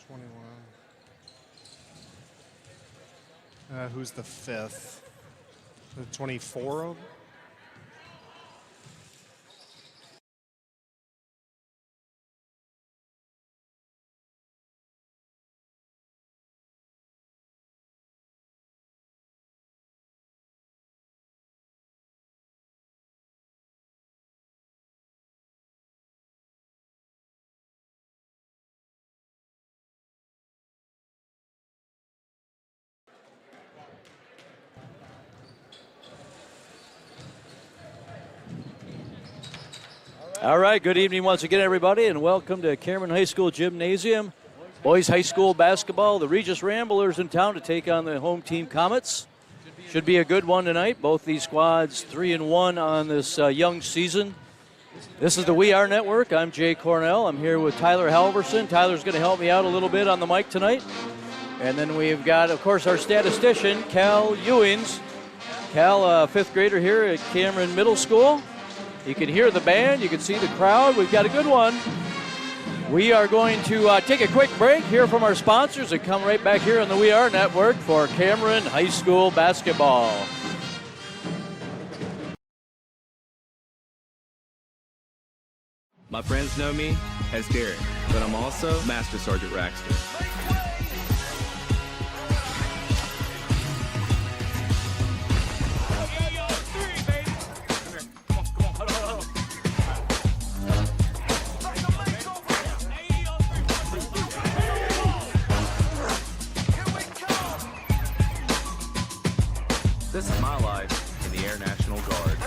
21. Who's the fifth? The 24? All right, good evening once again, everybody, and welcome to Cameron High School Gymnasium. Boys High School basketball, the Regis Ramblers in town to take on the home team Comets. Should be a good one tonight. Both these squads 3-1 on this young season. This is the We Are Network. I'm Jay Cornell. I'm here with Tyler Halverson. Tyler's going to help me out a little bit on the mic tonight. And then we've got, of course, our statistician, Cal Ewings. Cal, a fifth grader here at Cameron Middle School. You can hear the band. You can see the crowd. We've got a good one. We are going to take a quick break, hear from our sponsors, and come right back here on the We Are Network for Cameron High School basketball. My friends know me as Derek, but I'm also Master Sergeant Raxter. This is my life in the Air National Guard.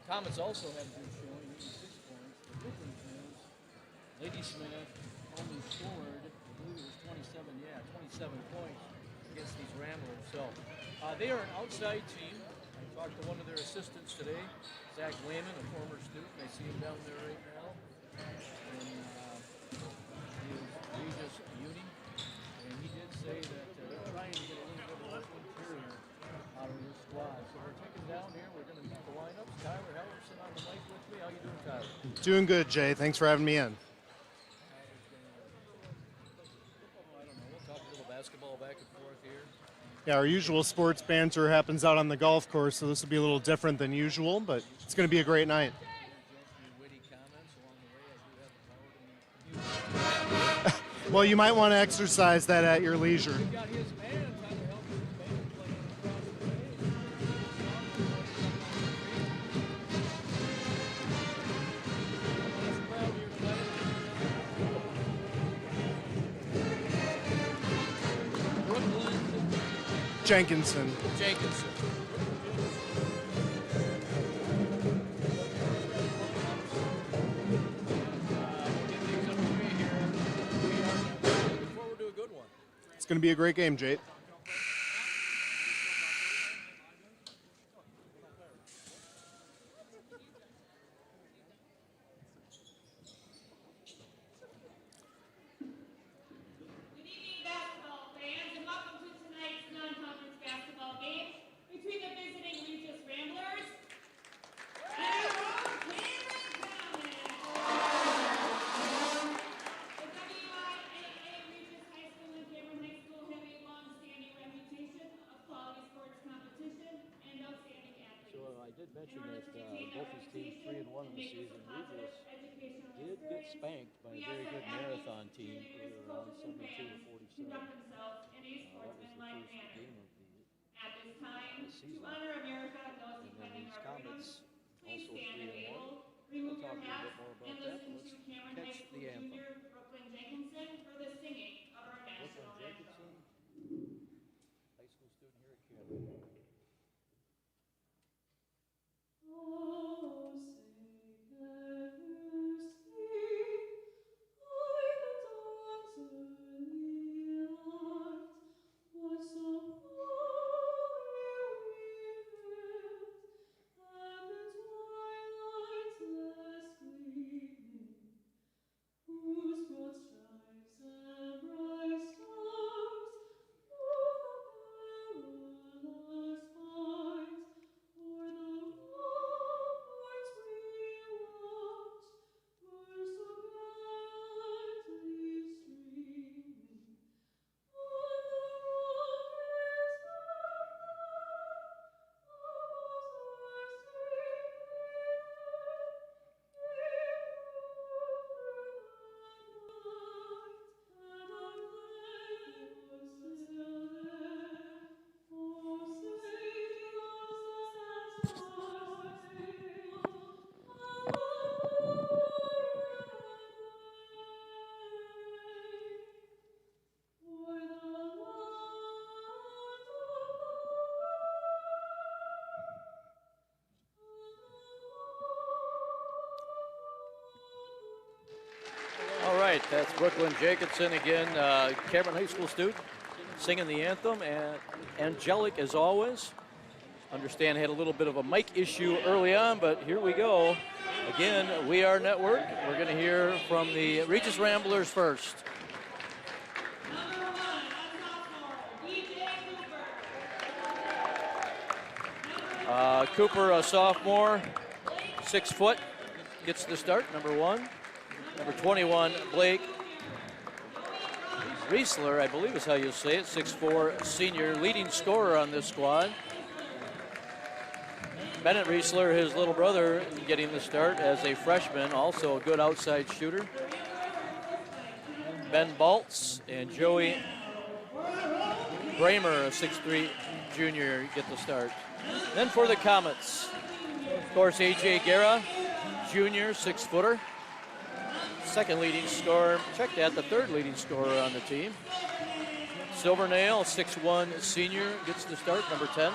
Comets also had a good showing, 86 points. The difference is Lady Smith only scored, I believe it was 27 points against these Ramblers. So they are an outside team. I talked to one of their assistants today, Zach Lehman, a former student. I see him down there right now. And he is Regis Uni. And he did say that they're trying to get a little bit more interior out of this squad. So we're taking down here. We're going to meet the lineups. Tyler Hellerson on the mic with me. How you doing, Tyler? Doing good, Jay. Thanks for having me in. I don't know. We'll talk a little basketball back and forth here. Yeah, our usual sports banter happens out on the golf course, so this will be a little different than usual, but it's going to be a great night. Witty comments along the way. I do have the power to Well, you might want to exercise that at your leisure. We got his man, Tyler Hellerson's band, playing across the way. Jenkinson. It's going to be a great game, Jake. Mention that both these teams 3-1 in the season. Regis did get spanked by a very good marathon team earlier on, 72-47. That was the first game of the season. And then these Comets, also 3-1. We'll talk a little bit more about that, but let's catch the anthem. Brooklyn Jacobson, high school student here at Cameron. Oh, say can you see by the dawn's early light what so far we lived, and the twilight's last gleaming, whose broad stripes and bright stars through the perilous fight o'er the ramparts we watched were so gallantly streaming on the rockets All right, that's Brooklyn Jacobson again, Cameron High School student, singing the anthem, and angelic as always. Understand had a little bit of a mic issue early on, but here we go. Again, We Are Network. We're going to hear from the Regis Ramblers first. Cooper, a sophomore, 6 foot, gets the start, number 1. Number 21, Blake Riesler, I believe is how you say it, 6'4", senior, leading scorer on this squad. Bennett Riesler, his little brother, getting the start as a freshman, also a good outside shooter. Ben Baltz and Joey Bramer, a 6'3", junior, get the start. Then for the Comets, of course, A.J. Guerra, junior, 6-footer. Second leading scorer, check that, the third leading scorer on the team. Silvernail, 6'1", senior, gets the start, number 10.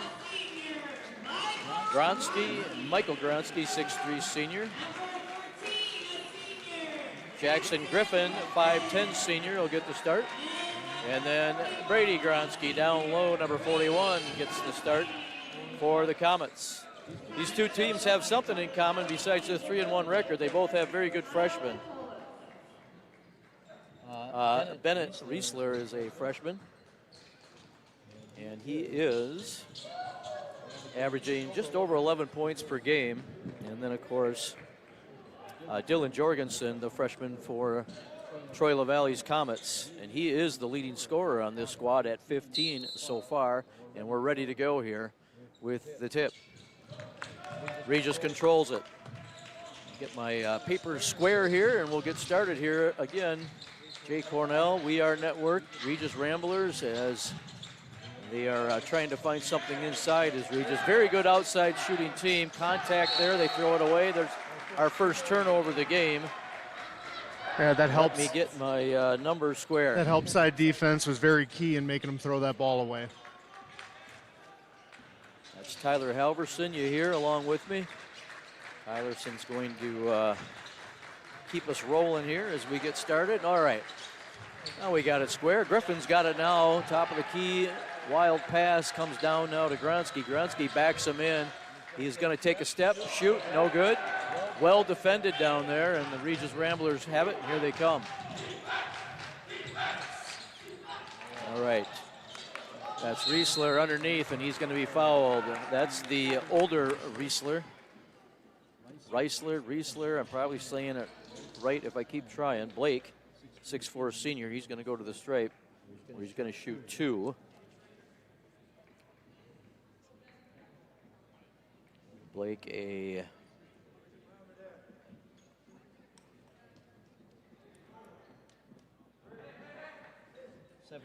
Gronsky, Michael Gronsky, 6'3", senior. Jackson Griffin, 5'10", senior, will get the start. And then Brady Gronsky, down low, number 41, gets the start for the Comets. These two teams have something in common besides the 3-1 record. They both have very good freshmen. Bennett Riesler is a freshman, and he is averaging just over 11 points per game. And then, of course, Dylan Jorgensen, the freshman for Troy LaValle's Comets, and he is the leading scorer on this squad at 15 so far, and we're ready to go here with the tip. Regis controls it. Get my papers square here, and we'll get started here again. Jay Cornell, We Are Network, Regis Ramblers, as they are trying to find something inside is Regis. Very good outside shooting team. Contact there, they throw it away. There's our first turnover of the game. Yeah, that helps. Let me get my numbers square. That help side defense was very key in making them throw that ball away. That's Tyler Halverson you hear along with me. Tylerson's going to keep us rolling here as we get started. All right, now we got it square. Griffin's got it now, top of the key. Wild pass comes down now to Gronsky. Gronsky backs him in. He's going to take a step, shoot, no good. Well defended down there, and the Regis Ramblers have it. Here they come. All right. That's Riesler underneath, and he's going to be fouled. That's the older Riesler. Riesler, I'm probably saying it right if I keep trying. Blake, 6'4" senior, he's going to go to the stripe, where he's going to shoot 2. Blake, a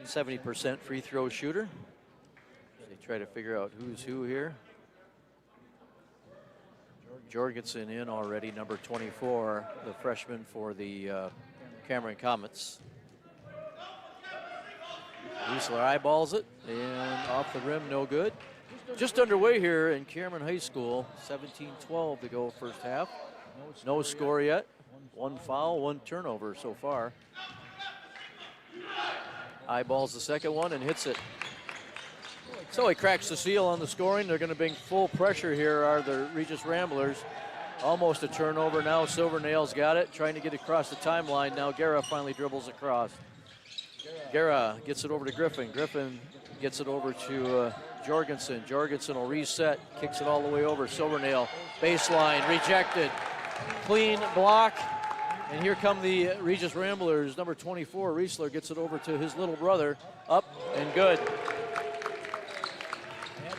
70% free throw shooter. They Try to figure out who's who here. Jorgensen in already, number 24, the freshman for the Cameron Comets. Riesler eyeballs it, and off the rim, no good. Just underway here in Cameron High School, 17-12 to go first half. No score yet. One foul, one turnover so far. Eyeballs the second one and hits it. So he cracks the seal on the scoring. They're going to bring full pressure here are the Regis Ramblers. Almost a turnover now. Silvernail's got it, trying to get across the timeline. Now Guerra finally dribbles across. Guerra gets it over to Griffin. Griffin gets it over to Jorgensen. Jorgensen will reset, kicks it all the way over. Silvernail, baseline, rejected. Clean block. And here come the Regis Ramblers. Number 24, Riesler, gets it over to his little brother. Up and good.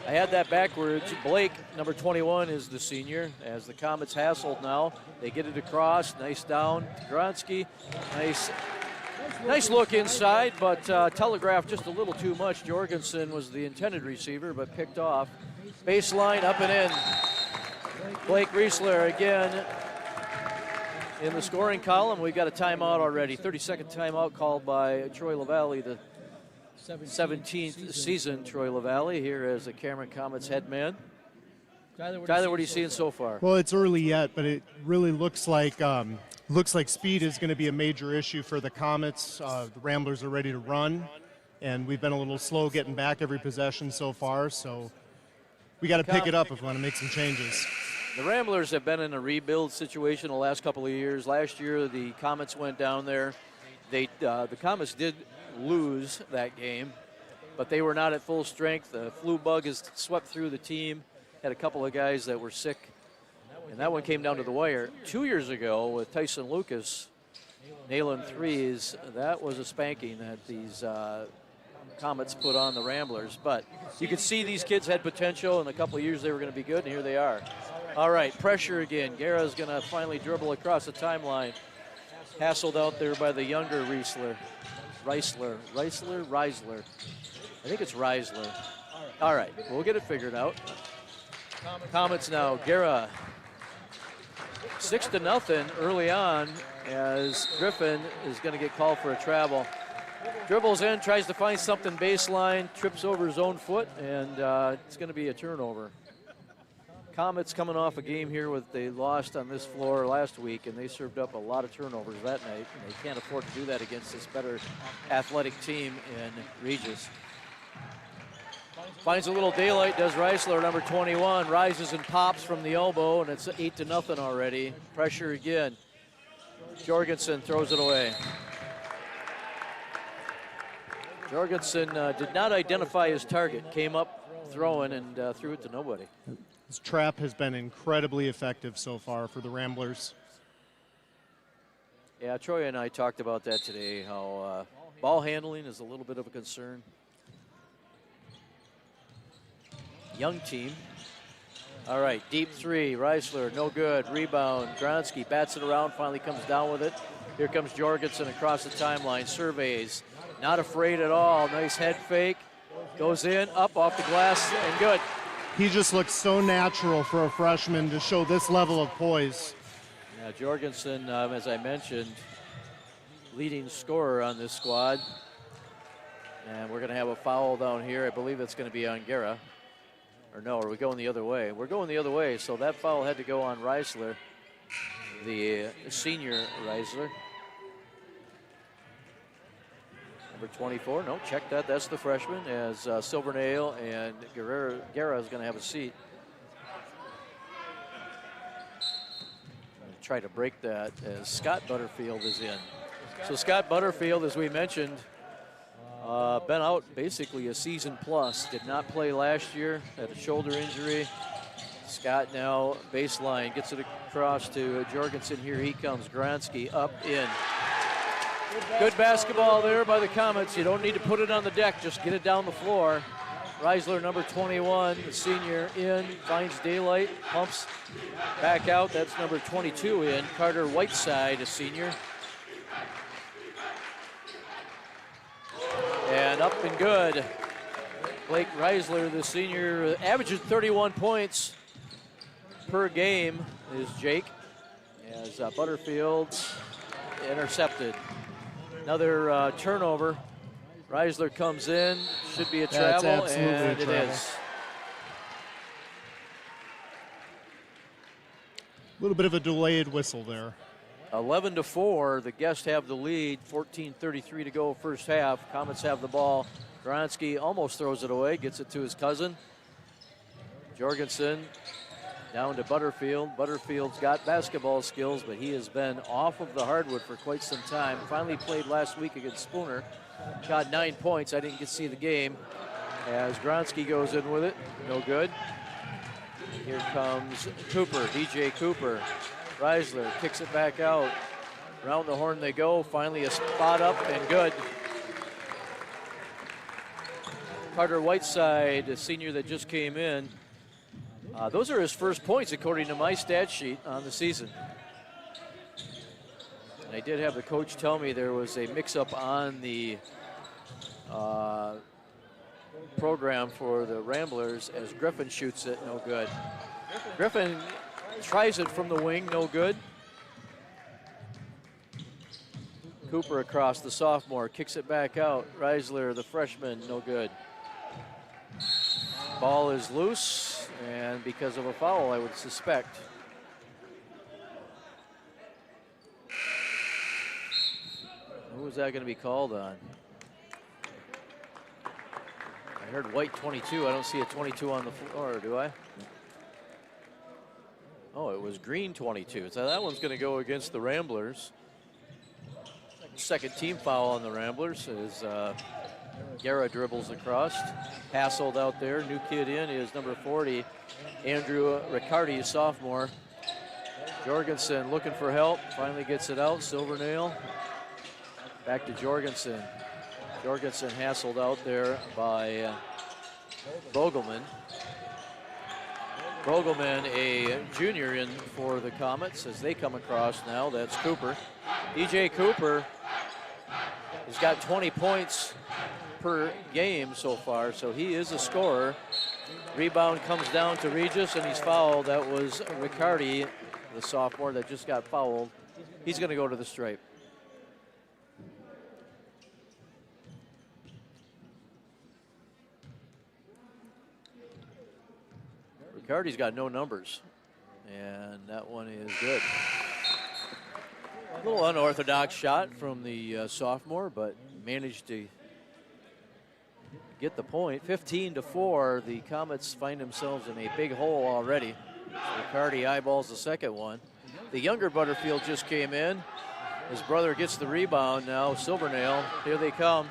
I had that backwards. Blake, number 21, is the senior. As the Comets hassled now, they get it across. Nice down to Gronsky. Nice look inside, but telegraphed just a little too much. Jorgensen was the intended receiver, but picked off. Baseline, up and in. Blake Riesler again in the scoring column. We've got a timeout already. 30-second timeout called by Troy LaValle, the 17th season Troy LaValle here as the Cameron Comets head man. Tyler, what are you seeing so far? Well, it's early yet, but it really looks like speed is going to be a major issue for the Comets. The Ramblers are ready to run, and we've been a little slow getting back every possession so far, so we got to pick it up if we want to make some changes. The Ramblers have been in a rebuild situation the last couple of years. Last year, the Comets went down there. The Comets did lose that game, but they were not at full strength. The flu bug has swept through the team. Had a couple of guys that were sick, and that one came down to the wire. 2 years ago with Tyson Lucas nailing threes, that was a spanking that these Comets put on the Ramblers. But you could see these kids had potential. In a couple of years they were going to be good, and here they are. All right, pressure again. Guerra's going to finally dribble across the timeline. Hassled out there by the younger Riesler. Riesler. I think it's Riesler. All right, we'll get it figured out. Comets now. Guerra 6-0 early on as Griffin is going to get called for a travel. Dribbles in, tries to find something baseline, trips over his own foot, and it's going to be a turnover. Comets coming off a game here with they lost on this floor last week, and they served up a lot of turnovers that night, and they can't afford to do that against this better athletic team in Regis. Finds a little daylight, does Riesler, number 21, rises and pops from the elbow, and it's 8-0 already. Pressure again. Jorgensen throws it away. Jorgensen did not identify his target, came up throwing and threw it to nobody. This trap has been incredibly effective so far for the Ramblers. Yeah, Troy and I talked about that today, how ball handling is a little bit of a concern. Young team. All right, deep three, Riesler, no good. Rebound, Gronsky bats it around, finally comes down with it. Here comes Jorgensen across the timeline, surveys, not afraid at all. Nice head fake, goes in, up off the glass, and good. He just looks so natural for a freshman to show this level of poise. Yeah, Jorgensen, as I mentioned, leading scorer on this squad. And we're going to have a foul down here. I believe it's going to be on Guerra. Or no, are we going the other way? We're going the other way, so that foul had to go on Riesler, the senior Riesler. Number 24, no, check that, that's the freshman, as Silvernail and Guerra is going to have a seat. Try to break that as Scott Butterfield is in. So Scott Butterfield, as we mentioned, been out basically a season plus. Did not play last year, had a shoulder injury. Scott now baseline, gets it across to Jorgensen. Here he comes, Gronsky up in. Good basketball there by the Comets. You don't need to put it on the deck, just get it down the floor. Riesler, number 21, the senior, in, finds daylight, pumps back out. That's number 22 in. Carter Whiteside, a senior. And up and good. Blake Reisler, the senior, averages 31 points per game is Jake. As Butterfield intercepted. Another turnover. Reisler comes in, should be a That's travel, absolutely a and it travel. is. A little bit of a delayed whistle there. 11-4, the Guests have the lead. 14:33 to go first half. Comets have the ball. Gronsky almost throws it away, gets it to his cousin. Jorgensen down to Butterfield. Butterfield's got basketball skills, but he has been off of the hardwood for quite some time. Finally played last week against Spooner. Got 9 points. I didn't get to see the game. As Gronsky goes in with it, no good. Here comes Cooper, DJ Cooper. Reisler kicks it back out. Round the horn they go. Finally a spot up and good. Carter Whiteside, a senior that just came in. Those are his first points according to my stat sheet on the season. And I did have the coach tell me there was a mix-up on the program for the Ramblers as Griffin shoots it, no good. Griffin tries it from the wing, no good. Cooper across, the sophomore, kicks it back out. Reisler, the freshman, no good. Ball is loose, and because of a foul, I would suspect. Who was that going to be called on? I heard white 22. I don't see a 22 on the floor, do I? Oh, it was green 22. So that one's going to go against the Ramblers. Second team foul on the Ramblers as Guerra dribbles across. Hassled out there. New kid in is number 40, Andrew Riccardi, sophomore. Jorgensen looking for help. Finally gets it out. Silvernail. Back to Jorgensen. Jorgensen hassled out there by Vogelman. Vogelman, a junior in for the Comets as they come across now. That's Cooper. DJ Cooper has got 20 points per game so far, so he is a scorer. Rebound comes down to Regis, and he's fouled. That was Riccardi, the sophomore that just got fouled. He's going to go to the stripe. Riccardi's got no numbers, and that one is good. A little unorthodox shot from the sophomore, but managed to get the point. 15-4, the Comets find themselves in a big hole already. Riccardi eyeballs the second one. The younger Butterfield just came in. His brother gets the rebound now. Silvernail, here they come.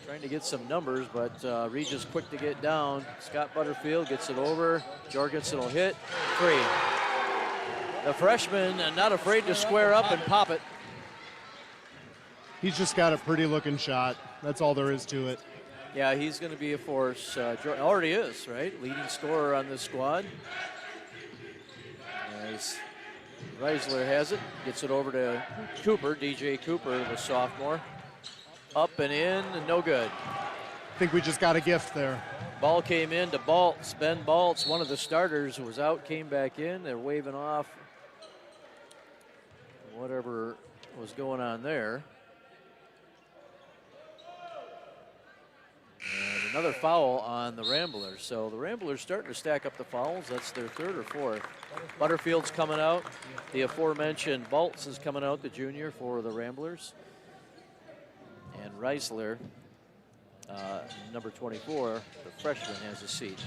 Trying to get some numbers, but Regis quick to get down. Scott Butterfield gets it over. Jorgensen will hit. Free. The freshman not afraid to square up and pop it. He's just got a pretty looking shot. That's all there is to it. Yeah, he's going to be a force. Already is, right? Leading scorer on this squad. As Reisler has it, gets it over to Cooper, DJ Cooper, the sophomore. Up and in, and no good. I think we just got a gift there. Ball came in to Baltz. Ben Baltz, one of the starters who was out, came back in. They're waving off whatever was going on there. And another foul on the Ramblers. So the Ramblers starting to stack up the fouls. That's their third or fourth. Butterfield's coming out. The aforementioned Baltz is coming out, the junior for the Ramblers. And Reisler, number 24, the freshman, has a seat.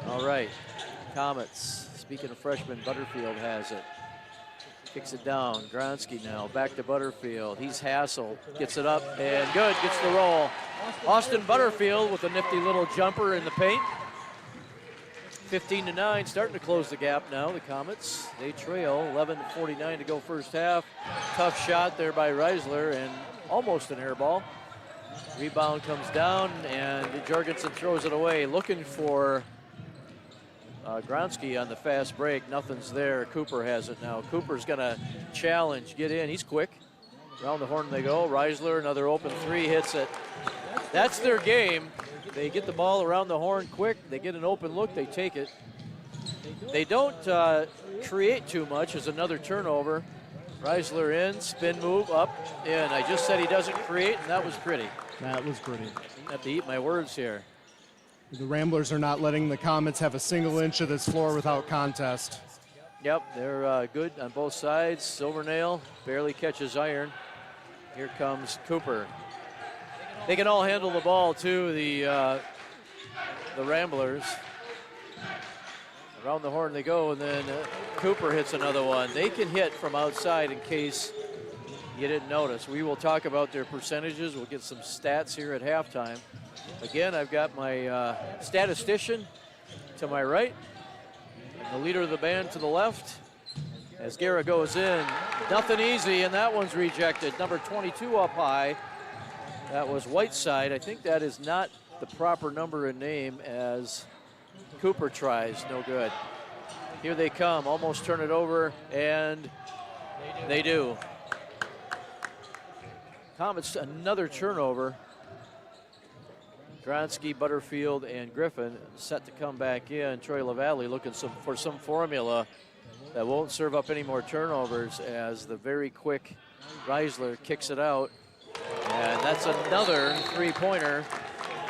All right, Comets. Speaking of freshmen, Butterfield has it. Kicks it down. Gronsky now back to Butterfield. He's hassled. Gets it up and good. Gets the roll. Austin Butterfield with a nifty little jumper in the paint. 15-9, starting to close the gap now. The Comets, they trail. 11:49 to go first half. Tough shot there by Reisler and almost an air ball. Rebound comes down and Jorgensen throws it away. Looking for Gronsky on the fast break. Nothing's there. Cooper has it now. Cooper's going to challenge, get in. He's quick. Around the horn they go. Reisler, another open three, hits it. That's their game. They get the ball around the horn quick. They get an open look. They take it. They don't create too much. As another turnover. Reisler in, spin move, up, in. I just said he doesn't create, and that was pretty. That was pretty. I have to eat my words here. The Ramblers are not letting the Comets have a single inch of this floor without contest. Yep, they're good on both sides. Silvernail barely catches iron. Here comes Cooper. They can all handle the ball too, the Ramblers. Around the horn they go, and then Cooper hits another one. They can hit from outside in case you didn't notice. We will talk about their percentages. We'll get some stats here at halftime. Again, I've got my statistician to my right, and the leader of the band to the left. As Guerra goes in, nothing easy, and that one's rejected. Number 22 up high. That was Whiteside. I think that is not the proper number and name, as Cooper tries, no good. Here they come, almost turn it over, and they do. Comets, another turnover. Gronsky, Butterfield, and Griffin set to come back in. Troy LaValle looking for some formula that won't serve up any more turnovers, as the very quick Reisler kicks it out. And that's another three-pointer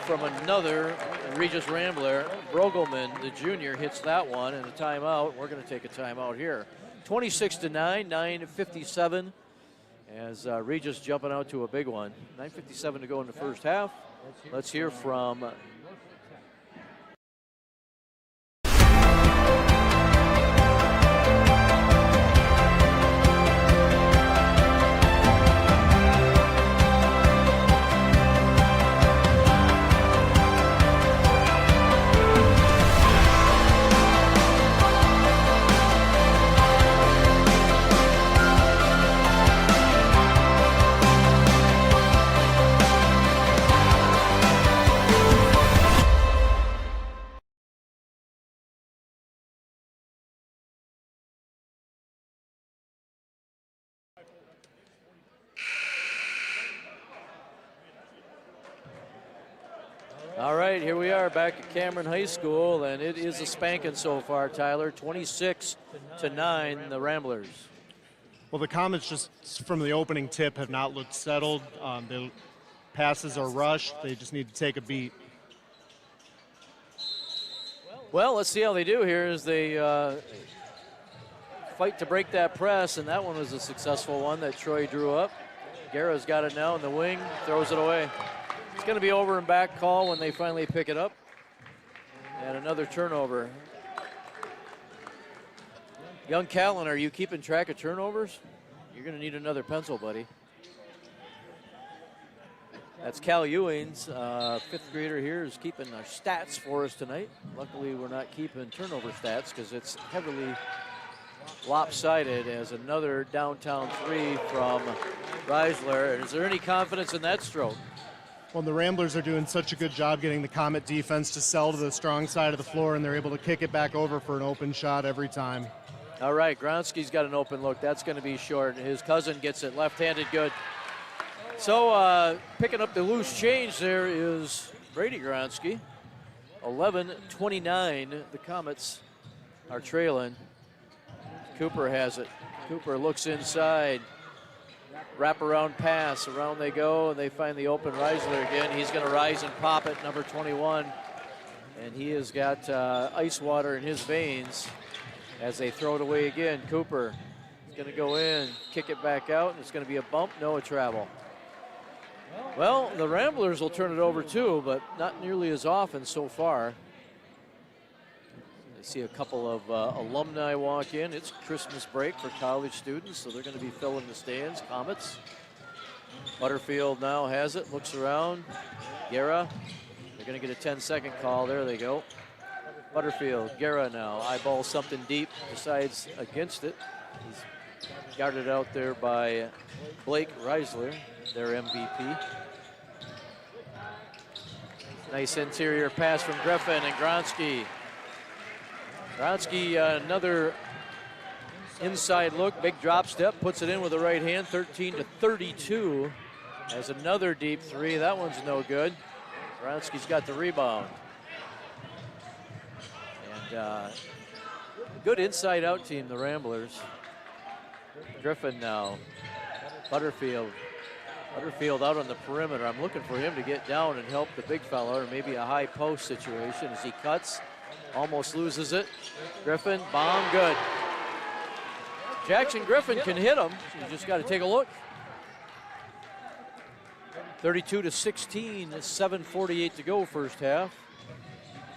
from another Regis Rambler. Brogelman, the junior, hits that one, and a timeout. We're going to take a timeout here. 26-9, 9:57, as Regis jumping out to a big one. 9:57 to go in the first half. Let's hear from All right, here we are back at Cameron High School, and it is a spanking so far, Tyler. 26-9, the Ramblers. Well, the Comets just from the opening tip have not looked settled. The passes are rushed. They just need to take a beat. Well, let's see how they do here as they fight to break that press, and that one was a successful one that Troy drew up. Guerra's got it now in the wing, throws it away. It's going to be over and back call when they finally pick it up. And another turnover. Young Callan, are you keeping track of turnovers? You're going to need another pencil, buddy. That's Cal Ewing's, fifth grader here, is keeping our stats for us tonight. Luckily, we're not keeping turnover stats because it's heavily lopsided, as another downtown three from Reisler. Is there any confidence in that stroke? Well, the Ramblers are doing such a good job getting the Comet defense to sell to the strong side of the floor, and they're able to kick it back over for an open shot every time. All right, Gronsky's got an open look. That's going to be short. His cousin gets it left-handed good. So picking up the loose change there is Brady Gronsky. 11-29, the Comets are trailing. Cooper has it. Cooper looks inside. Wraparound pass, around they go, and they find the open Reisler again. He's going to rise and pop it, number 21. And he has got ice water in his veins as they throw it away again. Cooper is going to go in, kick it back out, and it's going to be a bump, no a travel. Well, the Ramblers will turn it over too, but not nearly as often so far. I see a couple of alumni walk in. It's Christmas break for college students, so they're going to be filling the stands. Comets. Butterfield now has it, looks around. Guerra, they're going to get a 10-second call. There they go. Butterfield, Guerra now, eyeballs something deep, decides against it. He's guarded out there by Blake Reisler, their MVP. Nice interior pass from Griffin and Gronsky. Gronsky, another inside look, big drop step, puts it in with the right hand, 13-32. As another deep three, that one's no good. Brodsky's got the rebound. And good inside-out team, the Ramblers. Griffin now. Butterfield out on the perimeter. I'm looking for him to get down and help the big fella, or maybe a high post situation as he cuts. Almost loses it. Griffin, bomb, good. Jackson Griffin can hit him. You just got to take a look. 32-16, 7:48 to go first half.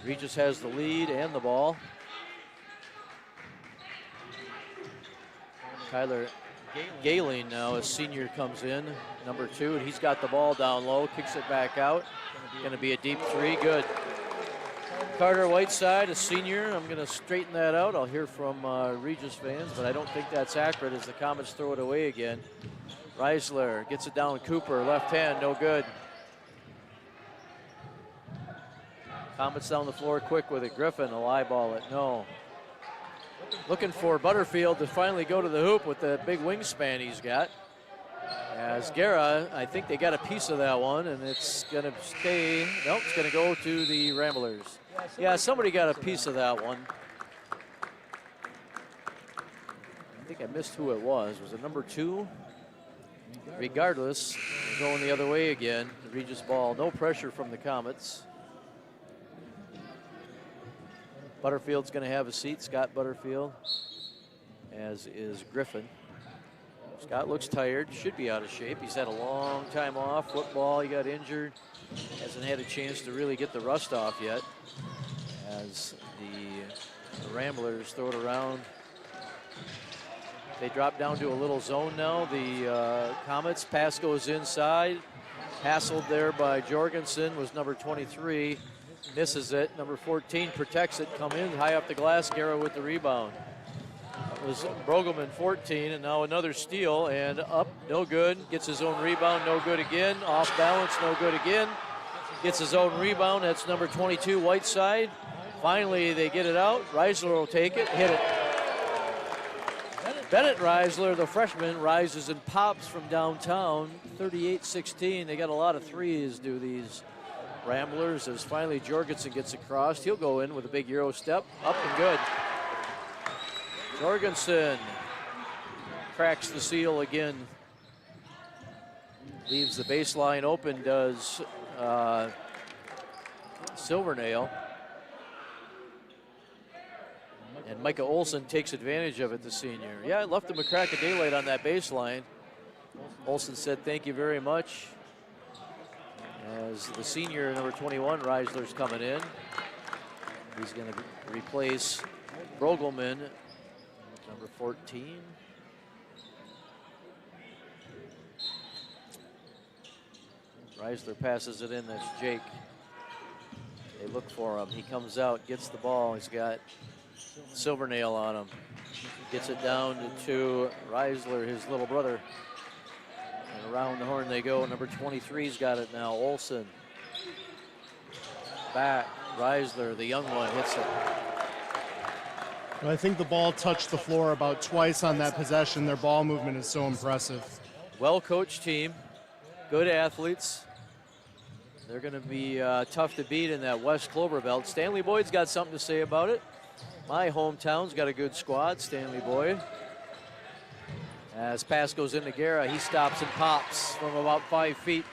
Regis has the lead and the ball. Tyler Galen now, a senior, comes in, number 2, and he's got the ball down low, kicks it back out. Going to be a deep 3, good. Carter Whiteside, a senior. I'm going to straighten that out. I'll hear from Regis fans, but I don't think that's accurate as the Comets throw it away again. Reisler gets it down, Cooper, left hand, no good. Comets down the floor quick with it. Griffin will eyeball it, no. Looking for Butterfield to finally go to the hoop with the big wingspan he's got. As Guerra, I think they got a piece of that one, and it's going to stay. Nope, it's going to go to the Ramblers. Yeah, somebody got a piece of that one. I think I missed who it was. Was it number 2? Regardless, going the other way again. The Regis ball, no pressure from the Comets. Butterfield's going to have a seat, Scott Butterfield, as is Griffin. Scott looks tired, should be out of shape. He's had a long time off. Football, he got injured. Hasn't had a chance to really get the rust off yet. As the Ramblers throw it around. They drop down to a little zone now. The Comets, pass goes inside. Hassled there by Jorgensen, was number 23. Misses it. Number 14 protects it. Come in high off the glass. Guerra with the rebound. That was Brogelman, 14, and now another steal, and up, no good. Gets his own rebound, no good again. Off balance, no good again. Gets his own rebound. That's number 22, Whiteside. Finally, they get it out. Reisler will take it, hit it. Bennett Reisler, the freshman, rises and pops from downtown. 38-16. They got a lot of threes, do these Ramblers, as finally Jorgensen gets across. He'll go in with a big Euro step, up and good. Jorgensen cracks the seal again. Leaves the baseline open, does Silvernail. And Micah Olson takes advantage of it, the senior. Yeah, I left him a crack of daylight on that baseline. Olson said thank you very much. As the senior, number 21, Reisler's coming in. He's going to replace Brogelman, number 14. Reisler passes it in, that's Jake. They look for him. He comes out, gets the ball. He's got Silvernail on him. Gets it down to Reisler, his little brother. And around the horn they go. Number 23's got it now, Olson. Back, Reisler, the young one, hits it. I think the ball touched the floor about twice on that possession. Their ball movement is so impressive. Well-coached team, good athletes. They're going to be tough to beat in that West Clover Belt. Stanley Boyd's got something to say about it. My hometown's got a good squad, Stanley Boyd. As pass goes into Guerra, he stops and pops from about 5 feet.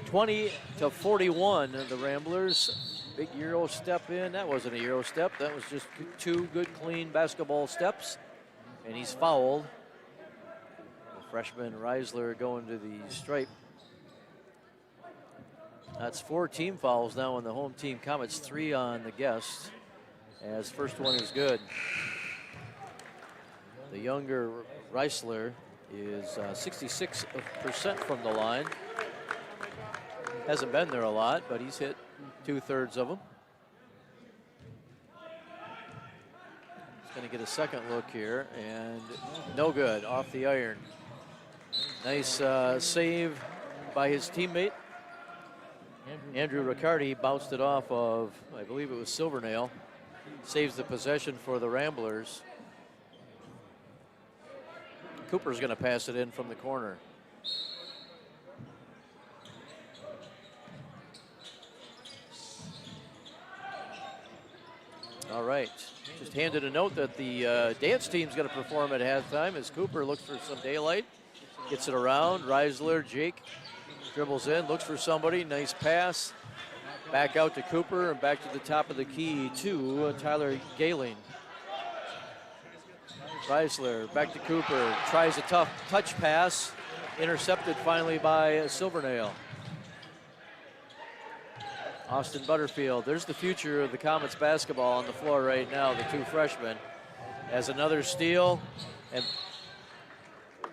20-41, the Ramblers. Big Euro step in. That wasn't a Euro step. That was just 2 good, clean basketball steps. And he's fouled. The freshman Reisler going to the stripe. That's 4 team fouls now on the home team Comets, 3 on the guests. As first one is good. The younger Reisler is 66% from the line. Hasn't been there a lot, but he's hit 2/3 of them. He's going to get a second look here, and no good, off the iron. Nice save by his teammate. Andrew Riccardi bounced it off of, I believe it was Silvernail. Saves the possession for the Ramblers. Cooper's going to pass it in from the corner. All right. Just handed a note that the dance team's going to perform at halftime as Cooper looks for some daylight. Gets it around. Reisler, Jake dribbles in, looks for somebody. Nice pass. Back out to Cooper and back to the top of the key to Tyler Galing. Reisler back to Cooper. Tries a tough touch pass. Intercepted finally by Silvernail. Austin Butterfield, there's the future of the Comets basketball on the floor right now, the two freshmen. Has another steal, and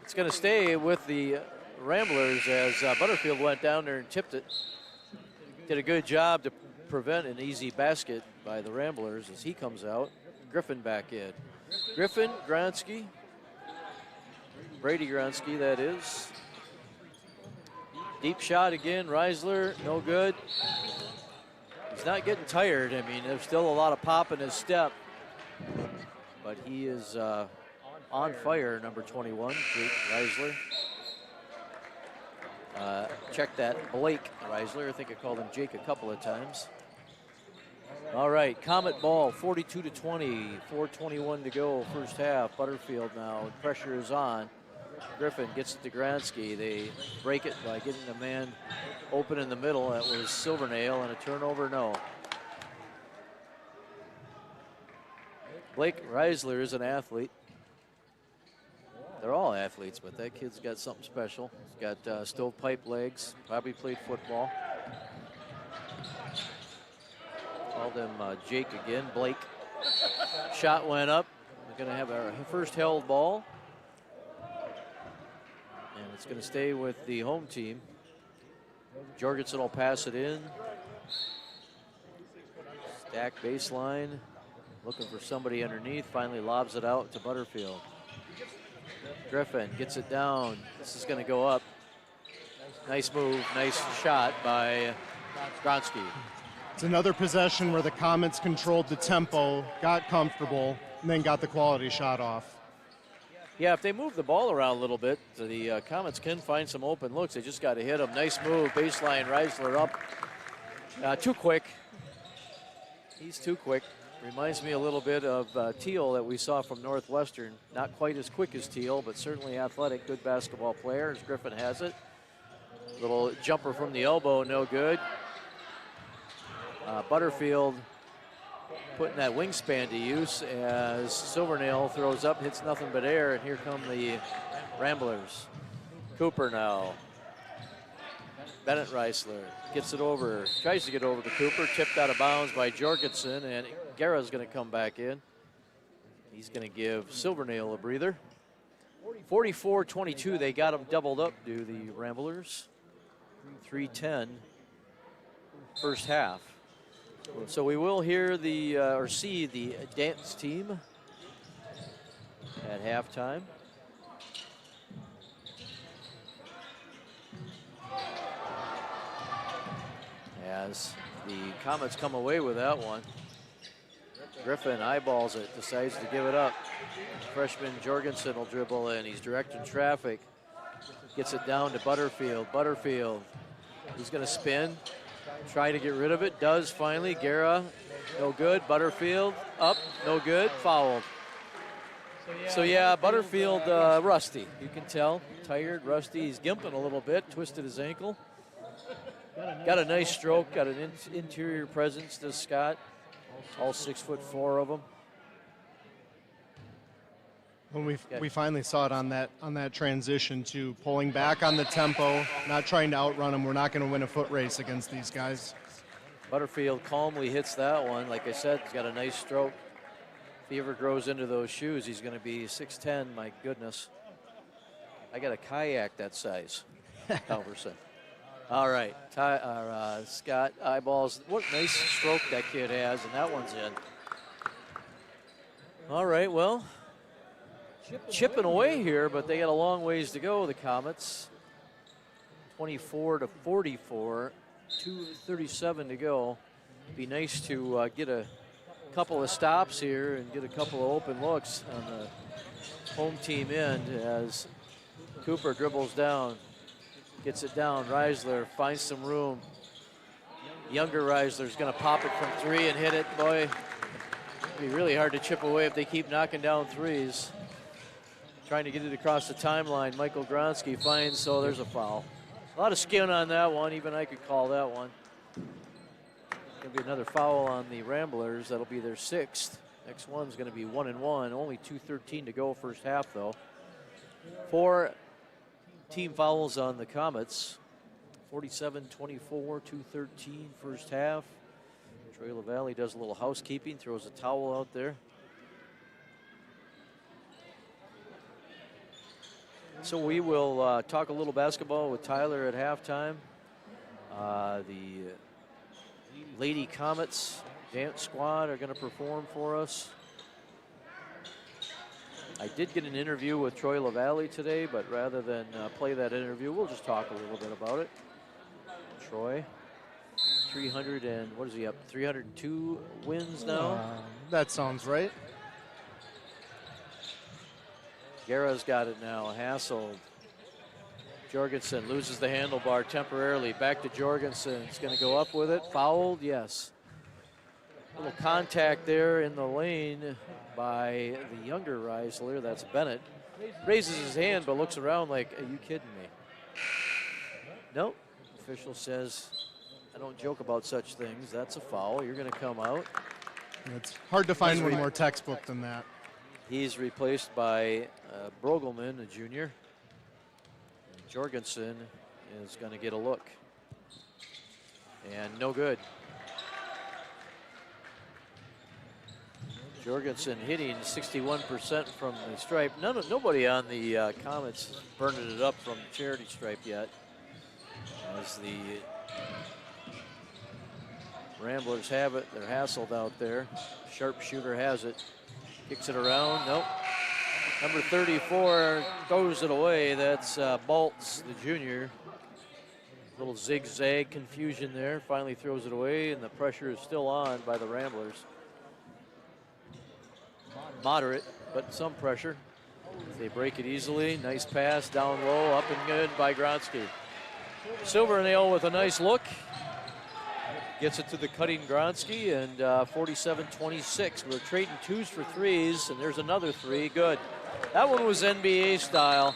it's going to stay with the Ramblers as Butterfield went down there and tipped it. Did a good job to prevent an easy basket by the Ramblers as he comes out. Griffin back in. Griffin, Gronsky, Brady Gronsky, that is. Deep shot again, Reisler, no good. He's not getting tired. I mean, there's still a lot of pop in his step, but he is on fire, number 21, Jake Reisler. Check that, Blake Reisler. I think I called him Jake a couple of times. All right, Comet ball, 42-20, 4:21 to go, first half. Butterfield now, pressure is on. Griffin gets it to Gronsky. They break it by getting the man open in the middle. That was Silvernail, and a turnover, no. Blake Reisler is an athlete. They're all athletes, but that kid's got something special. He's got stovepipe legs, probably played football. Called him Jake again, Blake. Shot went up. We're gonna have our first held ball. And it's gonna stay with the home team. Jorgensen will pass it in. Stack baseline. Looking for somebody underneath. Finally lobs it out to Butterfield. Griffin gets it down. This is gonna go up. Nice move, nice shot by Gronsky. It's another possession where the Comets controlled the tempo, got comfortable, and then got the quality shot off. Yeah, if they move the ball around a little bit, the Comets can find some open looks. They just got to hit them. Nice move, baseline, Reisler up. Too quick. He's too quick. Reminds me a little bit of Teal that we saw from Northwestern. Not quite as quick as Teal, but certainly athletic, good basketball player, as Griffin has it. Little jumper from the elbow, no good. Butterfield putting that wingspan to use as Silvernail throws up, hits nothing but air, and here come the Ramblers. Cooper now. Bennett Reisler gets it over, tries to get over to Cooper, tipped out of bounds by Jorgensen, and Guerra's going to come back in. He's going to give Silvernail a breather. 44-22, they got him doubled up, do the Ramblers. 3:10, first half. So we will hear the, or see the dance team at halftime. As the Comets come away with that one. Griffin eyeballs it, decides to give it up. Freshman Jorgensen will dribble in. He's directing traffic. Gets it down to Butterfield. Butterfield, he's going to spin. Try to get rid of it. Does finally. Guerra, no good. Butterfield, up, no good. Fouled. So yeah, Butterfield rusty. You can tell. Tired, rusty. He's gimping a little bit. Twisted his ankle. Got a nice stroke. Got an interior presence to Scott. All 6'4" of them. When we finally saw it on that transition to pulling back on the tempo, not trying to outrun them. We're not going to win a foot race against these guys. Butterfield calmly hits that one. Like I said, he's got a nice stroke. If he ever grows into those shoes, he's going to be 6'10", my goodness. I got a kayak that size, Halverson. All right, Scott eyeballs. What nice stroke that kid has, and that one's in. All right, well, chipping away here, but they got a long ways to go, the Comets. 24-44, 2:37 to go. Be nice to get a couple of stops here and get a couple of open looks on the home team end as Cooper dribbles down, gets it down. Reisler finds some room. Younger Reisler's going to pop it from three and hit it. Boy, It'll be really hard to chip away if they keep knocking down threes. Trying to get it across the timeline. Michael Gronsky finds, so there's a foul. A lot of skin on that one. Even I could call that one. Going to be another foul on the Ramblers. That'll be their 6th. Next one's going to be 1-1. Only 2:13 to go first half, though. 4 team fouls on the Comets. 47-24, 2:13 first half. Troy LaValle does a little housekeeping, throws a towel out there. So we will talk a little basketball with Tyler at halftime. The Lady Comets dance squad are going to perform for us. I did get an interview with Troy LaValle today, but rather than play that interview, we'll just talk a little bit about it. Troy, 300 and what is he up? 302 wins now. That sounds right. Guerra's got it now, hassled. Jorgensen loses the handlebar temporarily. Back to Jorgensen. He's going to go up with it. Fouled, yes. Little contact there in the lane by the younger Reisler. That's Bennett. Raises his hand but looks around like, are you kidding me? Nope. Official says, I don't joke about such things. That's a foul. You're going to come out. It's hard to find one more textbook than that. He's replaced by Brogelman, a junior. And Jorgensen is going to get a look. And no good. Jorgensen hitting 61% from the stripe. Nobody on the Comets burning it up from the charity stripe yet. As the Ramblers have it, they're hassled out there. Sharpshooter has it. Kicks it around, nope. Number 34 throws it away. That's Baltz, the junior. Little zigzag confusion there. Finally throws it away, and the pressure is still on by the Ramblers. Moderate, but some pressure. They break it easily. Nice pass down low, up and good by Gronsky. Silvernail with a nice look. Gets it to the cutting Gronsky, and 47-26. We're trading 2s for 3s, and there's another 3. Good. That one was NBA style,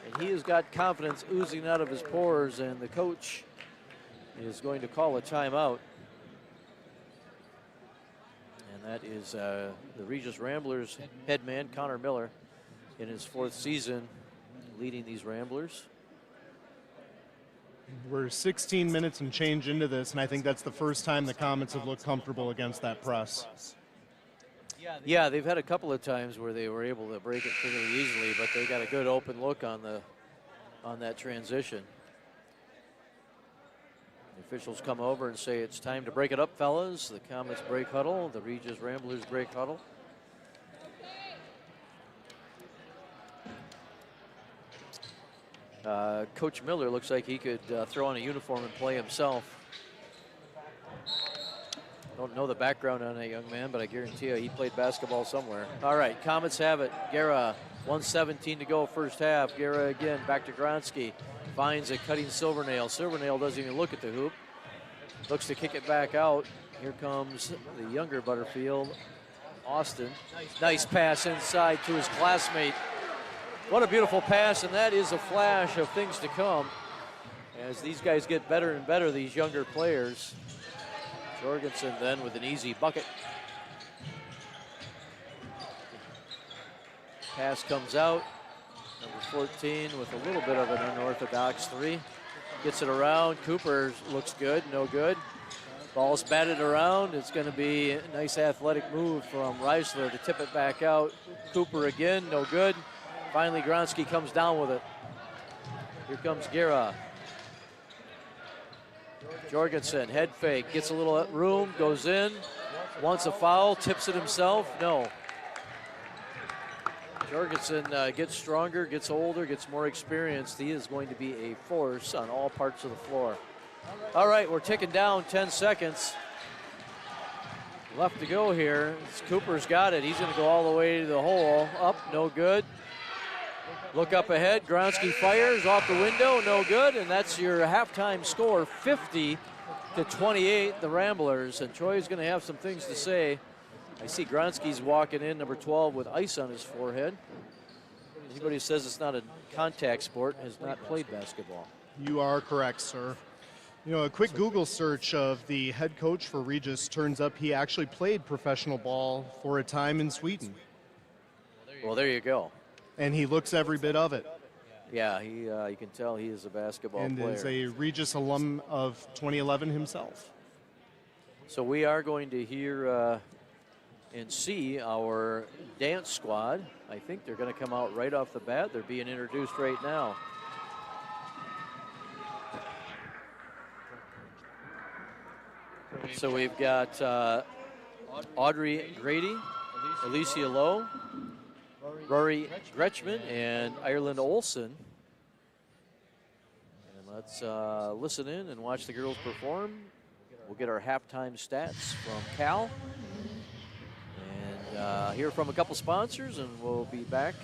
and he has got confidence oozing out of his pores, and the coach is going to call a timeout. And that is the Regis Ramblers head man, Connor Miller, in his 4th season leading these Ramblers. We're 16 minutes and change into this, and I think that's the first time the Comets have looked comfortable against that press. Yeah, they've had a couple of times where they were able to break it fairly easily, but they got a good open look on that transition. The officials come over and say it's time to break it up, fellas. The Comets break huddle, the Regis Ramblers break huddle. Coach Miller looks like he could throw on a uniform and play himself. Don't know the background on that young man, but I guarantee you he played basketball somewhere. All right, Comets have it. Guerra, 1:17 to go first half. Guerra again, back to Gronsky. Finds a cutting Silvernail. Silvernail doesn't even look at the hoop. Looks to kick it back out. Here comes the younger Butterfield, Austin. Nice pass inside to his classmate. What a beautiful pass, and that is a flash of things to come as these guys get better and better, these younger players. Jorgensen then with an easy bucket. Pass comes out. Number 14 with a little bit of an unorthodox 3. Gets it around. Cooper looks good, no good. Ball's batted around. It's going to be a nice athletic move from Reisler to tip it back out. Cooper again, no good. Finally, Gronsky comes down with it. Here comes Guerra. Jorgensen, head fake, gets a little room, goes in, wants a foul, tips it himself, no. Jorgensen gets stronger, gets older, gets more experienced. He is going to be a force on all parts of the floor. All right, we're ticking down 10 seconds. Left to go here. Cooper's got it. He's going to go all the way to the hole. Up, no good. Look up ahead. Gronsky fires off the window, no good. And that's your halftime score, 50-28, the Ramblers. And Troy's going to have some things to say I see Gronsky's walking in, number 12, with ice on his forehead. Anybody who says it's not a contact sport has not played basketball. You are correct, sir. You know, a quick Google search of the head coach for Regis turns up he actually played professional ball for a time in Sweden, Well, there you go. and he looks every bit of it, Yeah, you can tell he is a basketball and player. is a Regis alum of 2011 himself. So we are going to hear and see our dance squad. I think they're going to come out right off the bat. They're being introduced right now. So we've got Audrey Grady, Alicia Lowe, Rory Gretschman, and Ireland Olson. And let's listen in and watch the girls perform. We'll get our halftime stats from Cal. And hear from a couple sponsors, and we'll be back.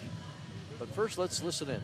But first, let's listen in.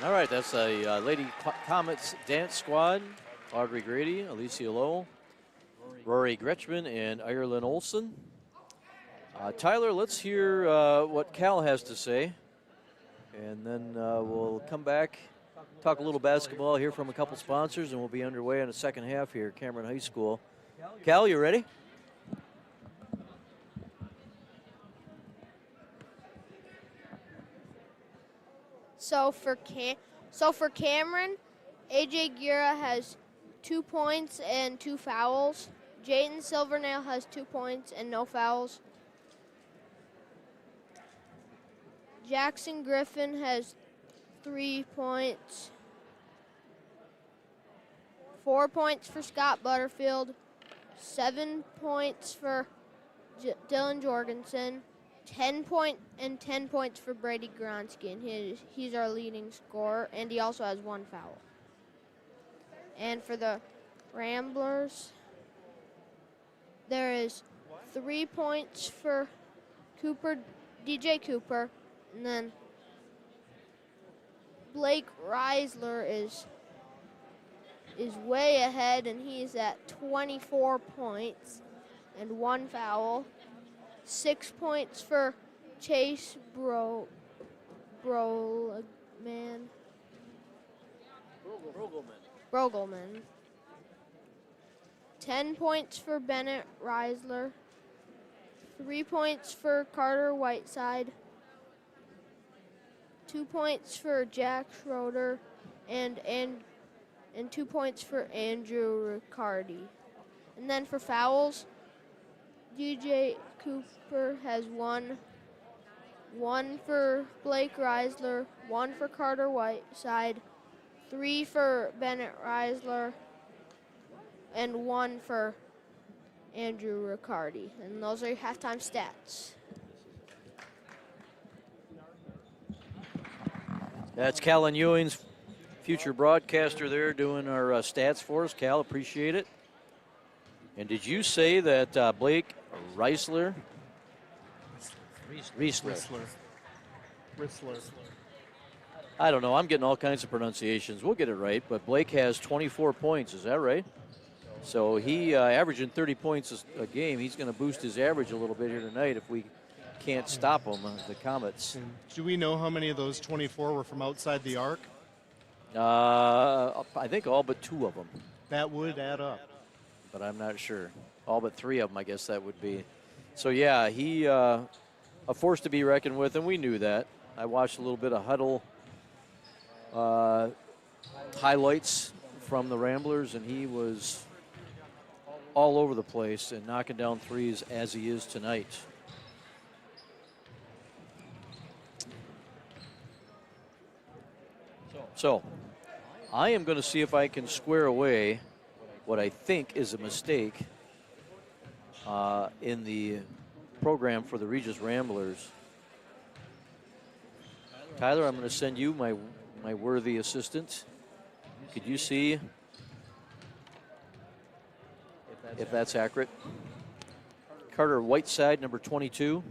All right, that's a Lady Comets dance squad. Audrey Grady, Alicia Lowe, Rory Gretschman, and Ireland Olson. Tyler, let's hear what Cal has to say. And then we'll come back, talk a little basketball, hear from a couple sponsors, and we'll be underway in the second half here at Cameron High School. Cal, you ready? So for Cameron, AJ Gira has 2 points and 2 fouls. Jayden Silvernail has 2 points and no fouls. Jackson Griffin has 3 points. 4 points for Scott Butterfield. 7 points for Dylan Jorgensen. 10 points for Brady Gronsky, and he's our leading scorer, and he also has 1 foul. And for the Ramblers, there is 3 points for DJ Cooper, and then Blake Reisler is way ahead, and he's at 24 points and 1 foul. 6 points for Chase Brogelman. 10 points for Bennett Reisler. 3 points for Carter Whiteside. 2 points for Jack Schroeder, and 2 points for Andrew Riccardi. And then for fouls, DJ Cooper has 1 for Blake Reisler, 1 for Carter Whiteside, 3 for Bennett Reisler, and 1 for Andrew Riccardi. And those are your halftime stats. That's Callan Ewing's future broadcaster there doing our stats for us. Cal, appreciate it. And did you say that Blake Reisler? Riesler. Rissler. I don't know. I'm getting all kinds of pronunciations. We'll get it right. But Blake has 24 points. Is that right? So he averaging 30 points a game. He's going to boost his average a little bit here tonight if we can't stop him, the Comets. And do we know how many of those 24 were from outside the arc? I think all but 2 of them, That would add up. but I'm not sure. All but 3 of them, I guess that would be. So, yeah, he a force to be reckoned with, and we knew that. I watched a little bit of huddle highlights from the Ramblers, and he was all over the place and knocking down threes as he is tonight. So, I am going to see if I can square away what I think is a mistake in the program for the Regis Ramblers. Tyler, I'm going to send you my worthy assistant. Could you see if that's accurate? Carter Whiteside, number 22.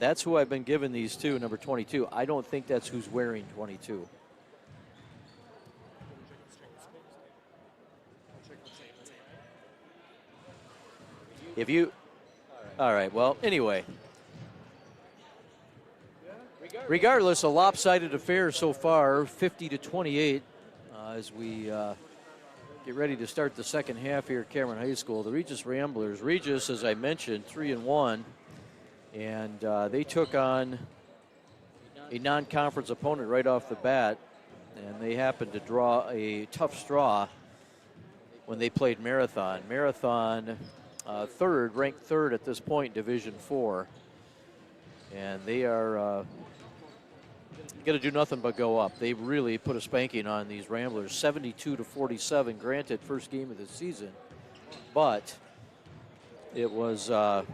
That's who I've been given these to, number 22. I don't think that's who's wearing 22. If you, all right, well, anyway. Regardless, a lopsided affair so far, 50-28, as we get ready to start the second half here at Cameron High School. The Regis Ramblers, Regis, as I mentioned, 3-1, and they took on a non-conference opponent right off the bat, and they happened to draw a tough straw when they played Marathon. Marathon, ranked third at this point, Division IV, and they are going to do nothing but go up. They really put a spanking on these Ramblers, 72-47. Granted, first game of the season, but it was a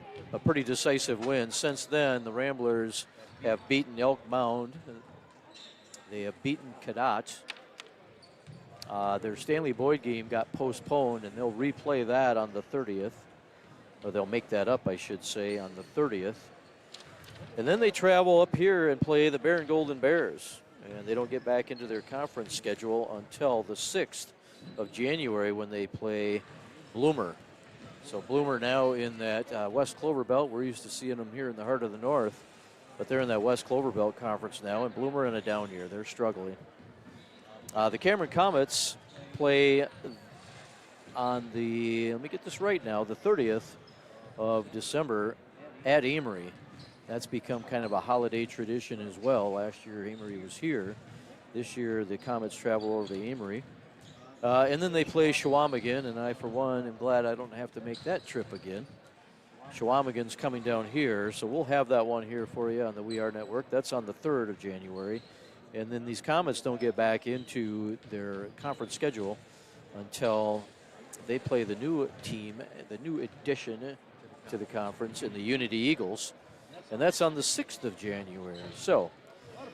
pretty decisive win. Since then, the Ramblers have beaten Elk Mound. They have beaten Cadott. Their Stanley Boyd game got postponed, and they'll replay that on the 30th. Or they'll make that up, I should say, on the 30th. And then they travel up here and play the Barron Golden Bears. And they don't get back into their conference schedule until the 6th of January when they play Bloomer. So Bloomer now in that West Clover Belt. We're used to seeing them here in the heart of the North. But they're in that West Clover Belt conference now. And Bloomer in a down year. They're struggling. The Cameron Comets play on the, let me get this right now, the 30th of December at Amory. That's become kind of a holiday tradition as well. Last year, Amory was here. This year, the Comets travel over to Amory. And then they play Shawamigan, and I, for one, am glad I don't have to make that trip again. Shawamigan's coming down here, so we'll have that one here for you on the We Are Network. That's on the 3rd of January. And then these Comets don't get back into their conference schedule until they play the new team, the new addition to the conference in the Unity Eagles. And that's on the 6th of January. So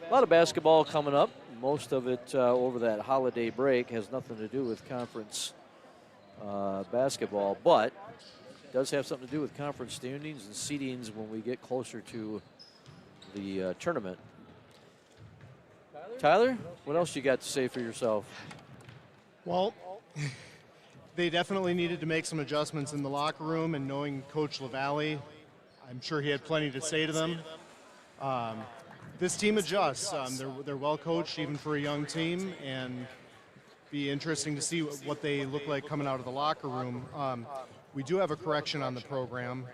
a lot of basketball coming up. Most of it over that holiday break has nothing to do with conference basketball, but it does have something to do with conference standings and seedings when we get closer to the tournament. Tyler, what else you got to say for yourself? Well, they definitely needed to make some adjustments in the locker room, and knowing Coach LaValle, I'm sure he had plenty to say to them. This team adjusts. They're well coached, even for a young team, and be interesting to see what they look like coming out of the locker room. We do have a correction on the program.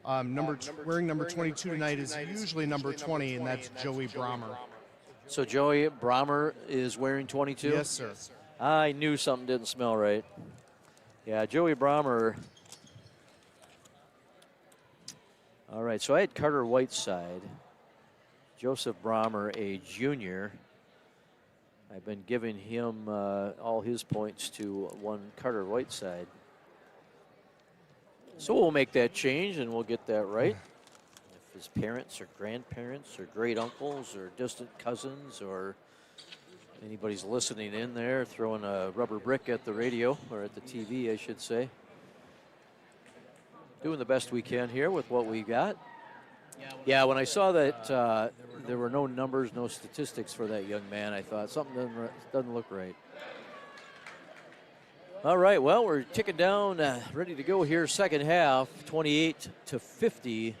Wearing number 22 tonight is usually number 20, and that's Joey Brommer. So Joey Brommer is wearing 22? Yes, sir. I knew something didn't smell right. Yeah, Joey Brommer. All right, so I had Carter Whiteside, Joseph Brommer, a junior. I've been giving him all his points to one Carter Whiteside. So we'll make that change and we'll get that right. If his parents or grandparents or great uncles or distant cousins or anybody's listening in there, throwing a rubber brick at the radio, or at the TV, I should say. Doing the best we can here with what we got. Yeah, when I saw that there were no numbers, no statistics for that young man, I thought something doesn't look right. All right, well, we're ticking down, ready to go here, second half, 28-50.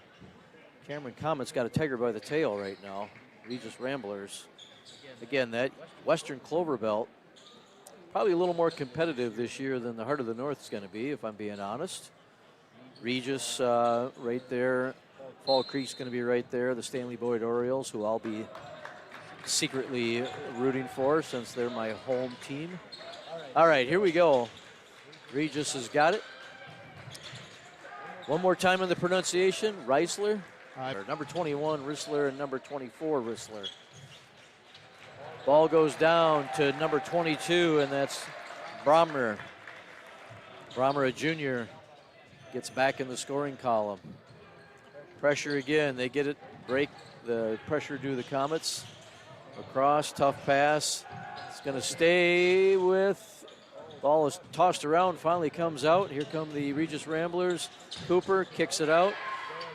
Cameron Comets got a tiger by the tail right now. Regis Ramblers. Again, that Western Clover Belt, probably a little more competitive this year than the Heart of the North is going to be, if I'm being honest. Regis right there. Fall Creek's going to be right there. The Stanley Boyd Orioles, who I'll be secretly rooting for since they're my home team. All right, here we go. Regis has got it. One more time on the pronunciation. Reisler. Number 21, Rissler, and number 24, Rissler. Ball goes down to number 22, and that's Brommer. Brommer, a junior, gets back in the scoring column. Pressure again. They get it, break the pressure due the Comets. Across, tough pass. It's going to stay with. Ball is tossed around, finally comes out. Here come the Regis Ramblers. Cooper kicks it out.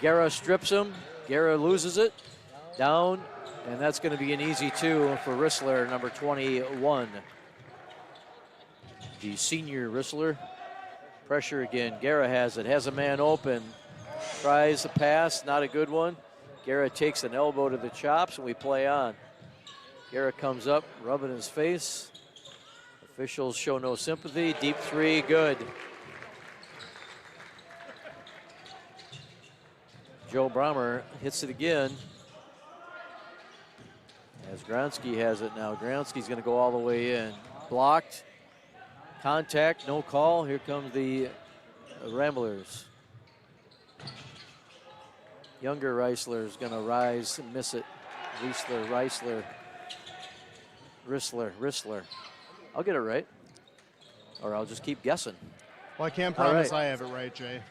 Guerra strips him. Guerra loses it. Down, and that's going to be an easy two for Rissler, number 21. The senior Rissler. Pressure again. Guerra has it. Has a man open. Tries a pass. Not a good one. Guerra takes an elbow to the chops, and we play on. Guerra comes up, rubbing his face. Officials show no sympathy. Deep three, good. Joe Brommer hits it again. As Gronsky has it now. Gronsky's going to go all the way in. Blocked. Contact, no call. Here comes the Ramblers. Younger Reisler is going to rise and miss it. Reisler. Rissler. I'll get it right. Or I'll just keep guessing. Well, I can't promise right. I have it right, Jay.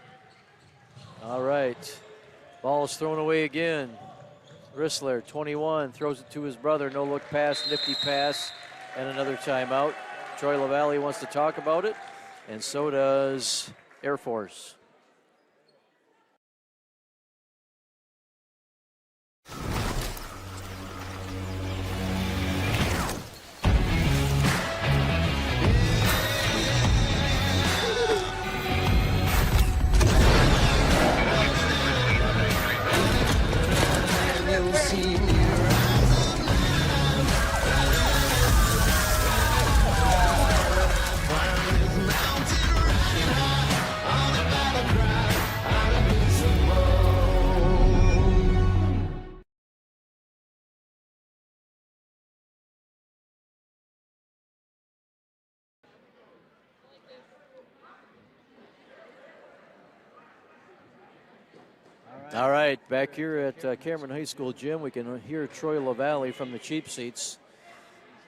All right. Ball is thrown away again. Rissler, 21, throws it to his brother. No look pass, nifty pass, and another timeout. Troy LaValle wants to talk about it, and so does Air Force. All right, back here at Cameron High School gym, we can hear Troy LaValle from the cheap seats.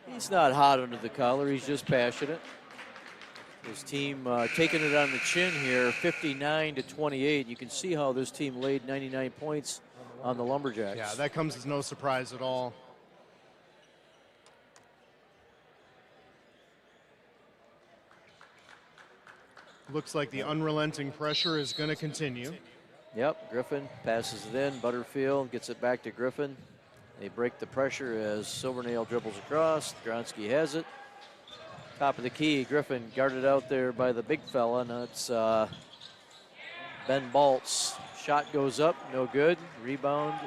He's not hot under the collar, he's just passionate. His team taking it on the chin here, 59-28. You can see how this team laid 99 points on the Lumberjacks. Yeah, that comes as no surprise at all. Looks like the unrelenting pressure is going to continue. Yep, Griffin passes it in. Butterfield gets it back to Griffin. They break the pressure as Silvernail dribbles across. Gronsky has it. Top of the key, Griffin guarded out there by the big fella. Now it's Ben Baltz. Shot goes up, no good. Rebound,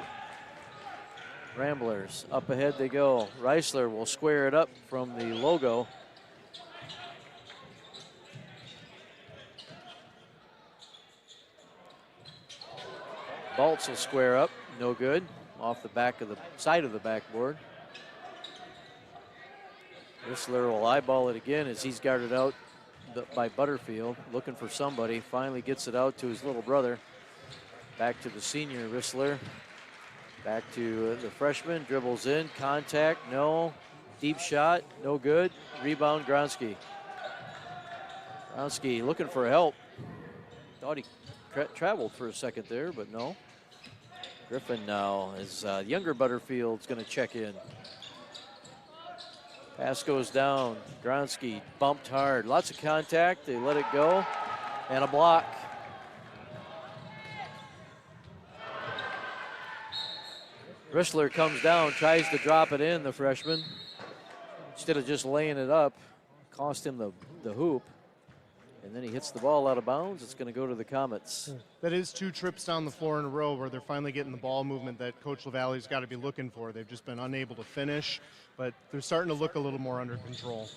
Ramblers. Up ahead they go. Reisler will square it up from the logo. Baltz will square up, no good. Off the back of the side of the backboard. Rissler will eyeball it again as he's guarded out by Butterfield, looking for somebody. Finally gets it out to his little brother. Back to the senior Rissler. Back to the freshman, dribbles in, contact, no. Deep shot, no good. Rebound, Gronsky. Gronsky looking for help. Thought he traveled for a second there, but no. Griffin now is younger Butterfield's going to check in. Pass goes down. Gronsky bumped hard. Lots of contact. They let it go. And a block. Rissler comes down, tries to drop it in, the freshman. Instead of just laying it up, cost him the hoop. And then he hits the ball out of bounds. It's going to go to the Comets. That is 2 trips down the floor in a row where they're finally getting the ball movement that Coach LaValle's got to be looking for. They've just been unable to finish, but they're starting to look a little more under control.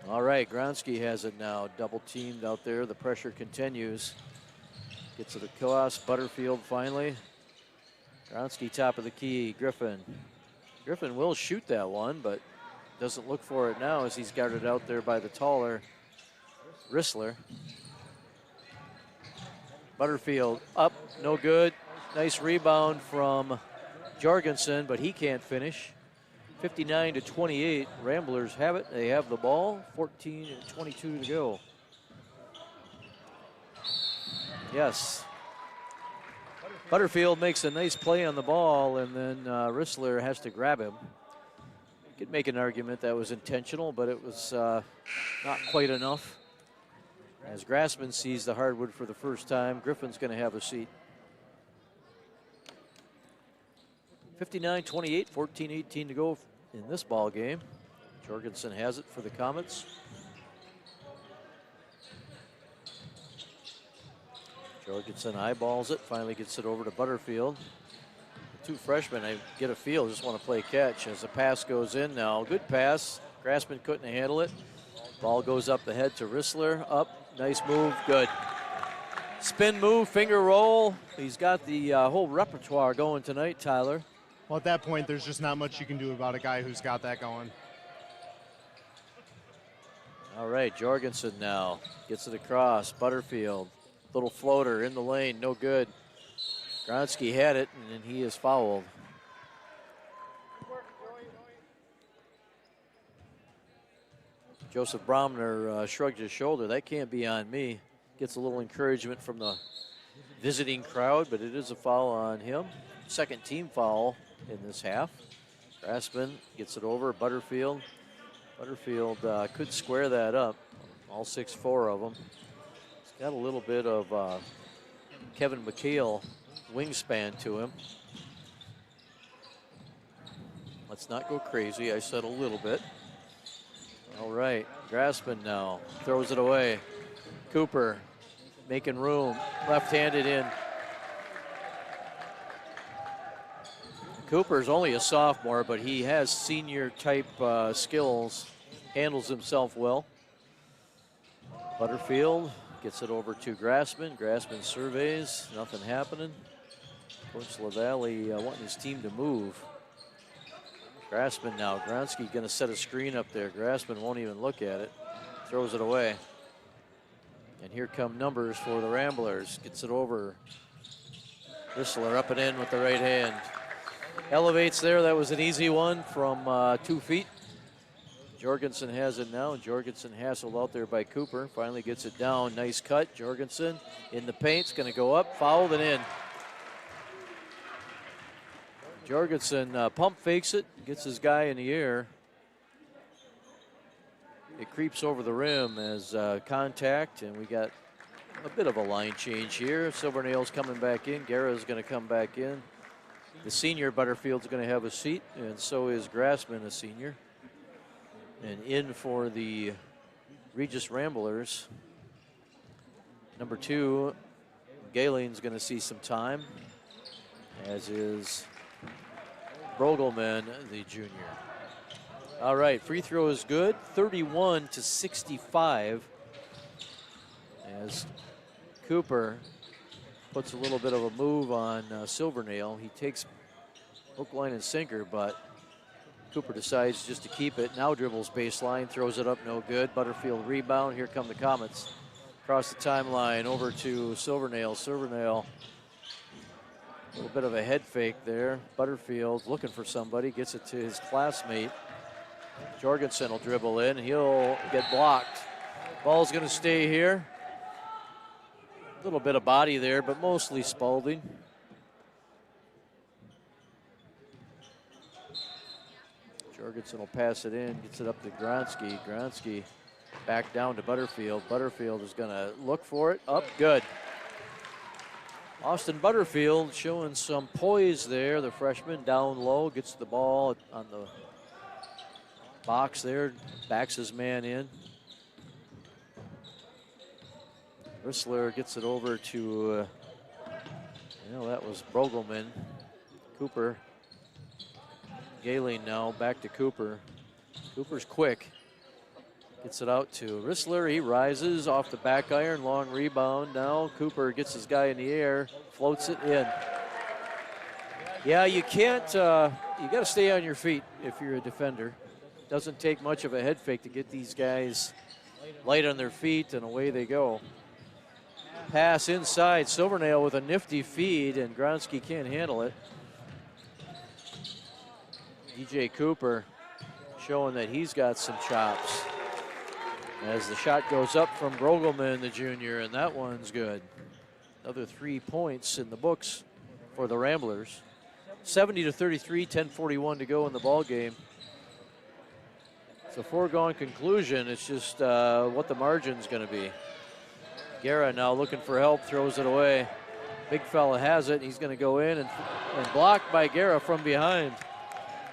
All right, Gronsky has it now. Double teamed out there. The pressure continues. Gets it across. Butterfield finally. Gronsky top of the key. Griffin. Griffin will shoot that one, but doesn't look for it now as he's guarded out there by the taller Rissler. Butterfield up, no good. Nice rebound from Jorgensen, but he can't finish. 59-28, Ramblers have it. They have the ball. 14-22 to go. Yes. Butterfield makes a nice play on the ball, and then Rissler has to grab him. You could make an argument that was intentional, but it was not quite enough. As Grassman sees the hardwood for the first time, Griffin's going to have a seat. 59-28, 14-18 to go in this ball game. Jorgensen has it for the Comets. Jorgensen eyeballs it, finally gets it over to Butterfield. The 2 freshmen, I get a feel, just want to play catch as the pass goes in now. Good pass. Grassman couldn't handle it. Ball goes up the head to Rissler. Up. Nice move. Good. Spin move, finger roll. He's got the whole repertoire going tonight, Tyler. Well, at that point, there's just not much you can do about a guy who's got that going. All right, Jorgensen now gets it across. Butterfield, little floater in the lane, no good. Gronsky had it, and then he is fouled. Joseph Bromner shrugged his shoulder. That can't be on me. Gets a little encouragement from the visiting crowd, but it is a foul on him. Second team foul in this half. Grassman gets it over. Butterfield. Butterfield could square that up. All 6'4" of them. He's got a little bit of Kevin McHale wingspan to him. Let's not go crazy. I said a little bit. All right, Grassman now throws it away. Cooper making room, left-handed in. Cooper's only a sophomore, but he has senior-type skills, handles himself well. Butterfield gets it over to Grassman. Grassman surveys, nothing happening. Coach LaValle wanting his team to move. Grassman now. Gronsky going to set a screen up there. Grassman won't even look at it. Throws it away. And here come numbers for the Ramblers. Gets it over. Rissler up and in with the right hand. Elevates there. That was an easy one from 2 feet. Jorgensen has it now. Jorgensen hassled out there by Cooper. Finally gets it down. Nice cut. Jorgensen in the paint's going to go up. Fouled and in. Jorgensen pump fakes it, gets his guy in the air. It creeps over the rim as contact, and we got a bit of a line change here. Silvernail's coming back in. Guerra's going to come back in. The senior Butterfield's going to have a seat, and so is Grassman, a senior. And in for the Regis Ramblers, number 2, Galen's going to see some time, as is Brogelman, the junior. All right, free throw is good. 31-65. As Cooper puts a little bit of a move on Silvernail. He takes hook, line, and sinker, but Cooper decides just to keep it. Now dribbles baseline, throws it up, no good. Butterfield rebound. Here come the Comets. Across the timeline, over to Silvernail. Silvernail. A little bit of a head fake there. Butterfield looking for somebody, gets it to his classmate. Jorgensen will dribble in. He'll get blocked. Ball's going to stay here. A little bit of body there, but mostly Spalding. Jorgensen will pass it in, gets it up to Gronsky. Gronsky back down to Butterfield. Butterfield is going to look for it. Up, good. Austin Butterfield showing some poise there. The freshman down low, gets the ball on the box there, backs his man in. Rissler gets it over to, that was Brogelman. Cooper. Galen now back to Cooper. Cooper's quick. Gets it out to Rissler. He rises off the back iron. Long rebound. Now Cooper gets his guy in the air. Floats it in. Yeah, you can't, you got to stay on your feet if you're a defender. Doesn't take much of a head fake to get these guys light on their feet, and away they go. Pass inside. Silvernail with a nifty feed, and Gronsky can't handle it. DJ Cooper showing that he's got some chops. As the shot goes up from Brogelman, the junior, and that one's good. Another 3 points in the books for the Ramblers. 70-33, 10:41 to go in the ball game. It's a foregone conclusion. It's just what the margin's going to be. Guerra now looking for help, throws it away. Big fella has it. He's going to go in and blocked by Guerra from behind.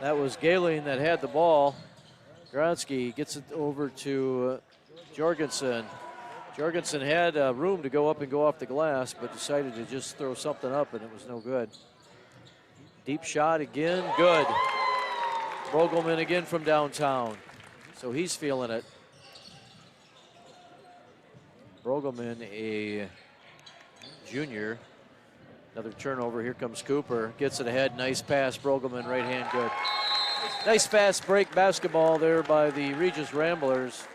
That was Galen that had the ball. Gronsky gets it over to Jorgensen. Jorgensen had room to go up and go off the glass, but decided to just throw something up, and it was no good. Deep shot again, good. Brogelman again from downtown, so he's feeling it. Brogelman, a junior. Another turnover. Here comes Cooper. Gets it ahead. Nice pass. Brogelman, right hand, good. Nice fast break basketball there by the Regis Ramblers.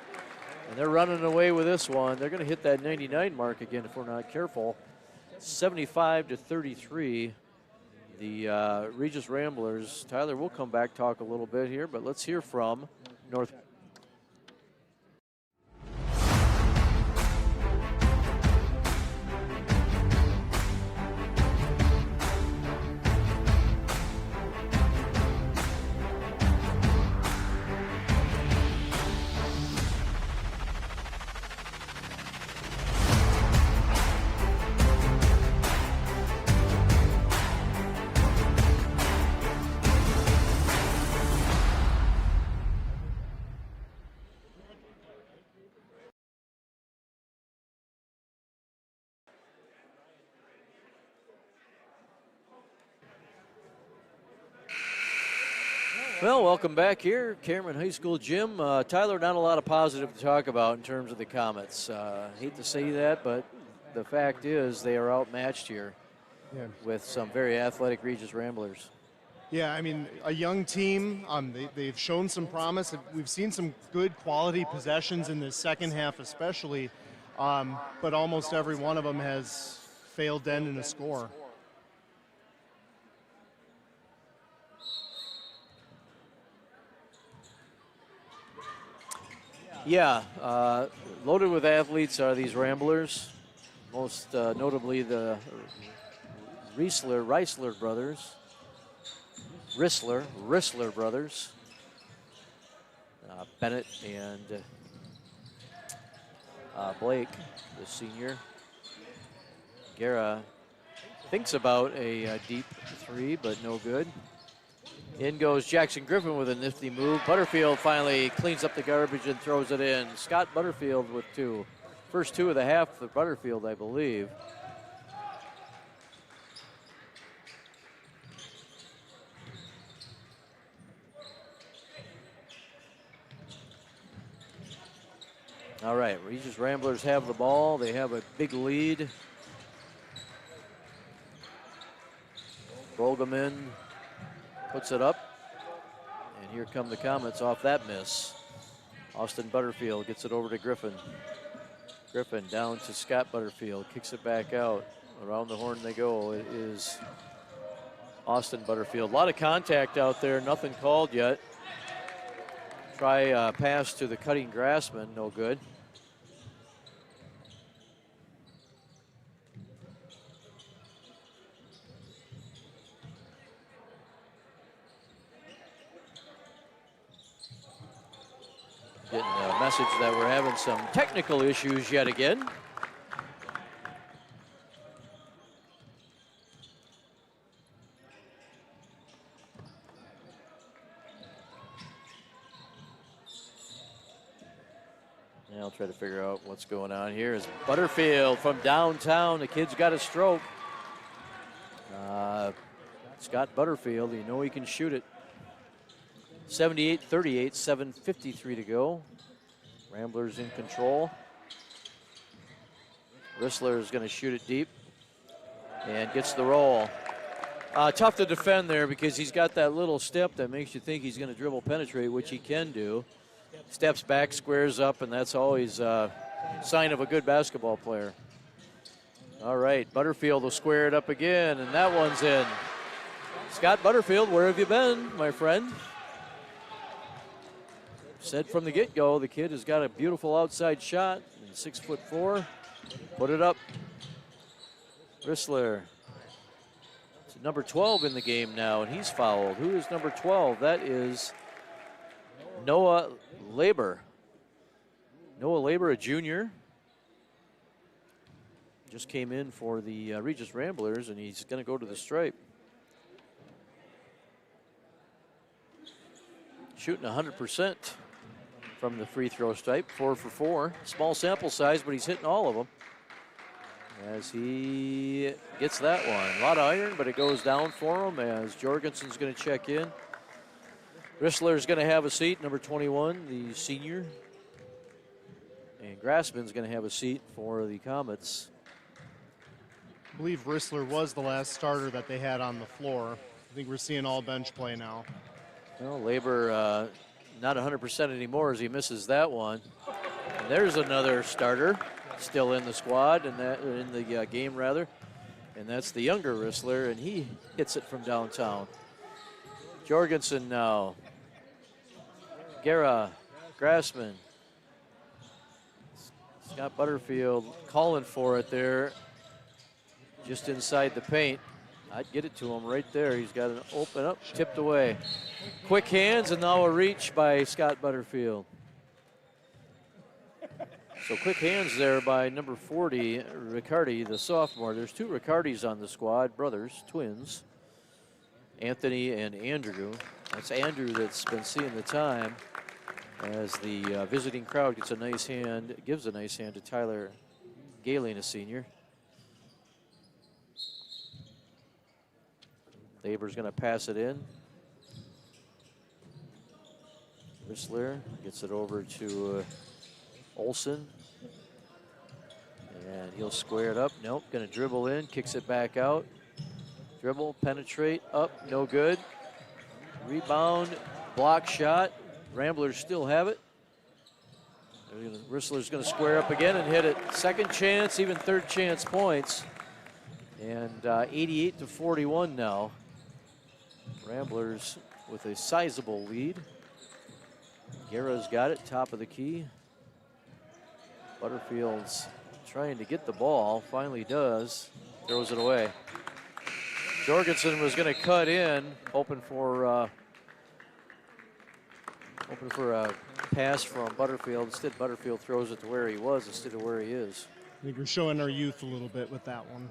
And they're running away with this one. They're going to hit that 99 mark again if we're not careful. 75-33. The Regis Ramblers. Tyler, we'll come back, talk a little bit here, but let's hear from North. Well, welcome back here, Cameron High School Gym. Tyler, not a lot of positive to talk about in terms of the Comets. Hate to say that, but the fact is they are outmatched here with some very athletic Regis Ramblers. Yeah, I mean, a young team. They've shown some promise. We've seen some good quality possessions in the second half especially, but almost every one of them has failed to end in a score. Yeah, loaded with athletes are these Ramblers, most notably the Rissler brothers. Rissler brothers. Bennett and Blake, the senior. Guerra thinks about a deep three, but no good. In goes Jackson Griffin with a nifty move. Butterfield finally cleans up the garbage and throws it in. Scott Butterfield with two. First two of the half for Butterfield, I believe. All right, Regis Ramblers have the ball. They have a big lead. Brogelman puts it up, and here come the Comets off that miss. Austin Butterfield gets it over to Griffin. Griffin down to Scott Butterfield, kicks it back out. Around the horn they go. It is Austin Butterfield. A lot of contact out there, nothing called yet. Try a pass to the cutting Grassman, no good. Getting a message that we're having some technical issues yet again. Yeah, I'll try to figure out what's going on here. Is Butterfield from downtown. The kid's got a stroke. Scott Butterfield, you know he can shoot it. 78-38, 7:53 to go. Ramblers in control. Rissler is going to shoot it deep and gets the roll. Tough to defend there because he's got that little step that makes you think he's going to dribble penetrate, which he can do. Steps back, squares up, and that's always a sign of a good basketball player. All right, Butterfield will square it up again, and that one's in. Scott Butterfield, where have you been, my friend? Said from the get-go, the kid has got a beautiful outside shot, and 6'4". Put it up. Rissler. It's number 12 in the game now, and he's fouled. Who is number 12? That is Noah Labor. Noah Labor, a junior. Just came in for the Regis Ramblers, and he's going to go to the stripe. Shooting 100% from the free throw stripe, 4 for 4. Small sample size, but he's hitting all of them. As he gets that one. A lot of iron, but it goes down for him as Jorgensen's going to check in. Rissler's going to have a seat, number 21, the senior. And Grassman's going to have a seat for the Comets. I believe Rissler was the last starter that they had on the floor. I think we're seeing all bench play now. Well, Labor not 100% anymore as he misses that one. And there's another starter still in the squad, and that in the game rather. And that's the younger Rissler, and he hits it from downtown. Jorgensen now. Guerra, Grassman. Scott Butterfield calling for it there, just inside the paint. I'd get it to him right there. He's got an open up, tipped away. Quick hands, and now a reach by Scott Butterfield. So quick hands there by number 40, Riccardi, the sophomore. There's 2 Riccardis on the squad, brothers, twins. Anthony and Andrew. That's Andrew that's been seeing the time as the visiting crowd gets a nice hand, gives a nice hand to Tyler Galen, a senior. Labor's going to pass it in. Rissler gets it over to Olsen. And he'll square it up. Nope, going to dribble in, kicks it back out. Dribble, penetrate, up, no good. Rebound, block shot. Ramblers still have it. Rissler's going to square up again and hit it. Second chance, even third chance points. And 88-41 now. Ramblers with a sizable lead. Guerra's got it, top of the key. Butterfield's trying to get the ball, finally does, throws it away. Jorgensen was going to cut in, hoping for a pass from Butterfield. Instead, Butterfield throws it to where he was instead of where he is. I think we're showing our youth a little bit with that one.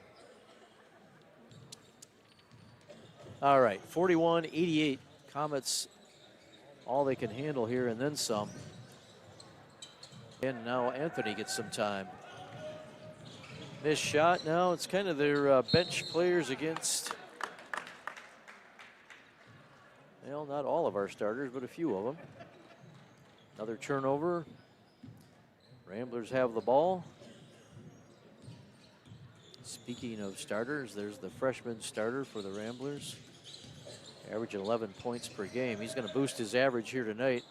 All right, 41-88. Comets, all they can handle here and then some. And now Anthony gets some time. Missed shot now. It's kind of their bench players against, well, not all of our starters, but a few of them. Another turnover. Ramblers have the ball. Speaking of starters, there's the freshman starter for the Ramblers. Averaging 11 points per game. He's going to boost his average here tonight.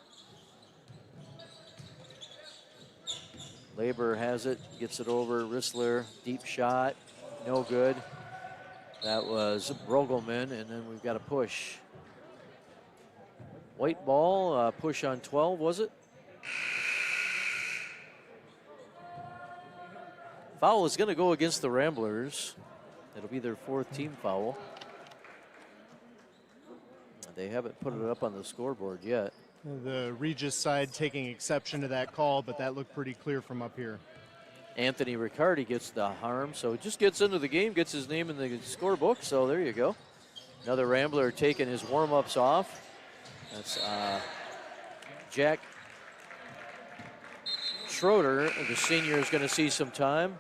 Labor has it, gets it over. Rissler, deep shot, no good. That was Rogelman, and then we've got a push. White ball, push on 12, was it? Foul is going to go against the Ramblers. It'll be their 4th team foul. They haven't put it up on the scoreboard yet. The Regis side taking exception to that call, but that looked pretty clear from up here. Anthony Riccardi gets the harm, so just gets into the game, gets his name in the scorebook, so there you go. Another Rambler taking his warm-ups off. That's Jack Schroeder, the senior, is going to see some time.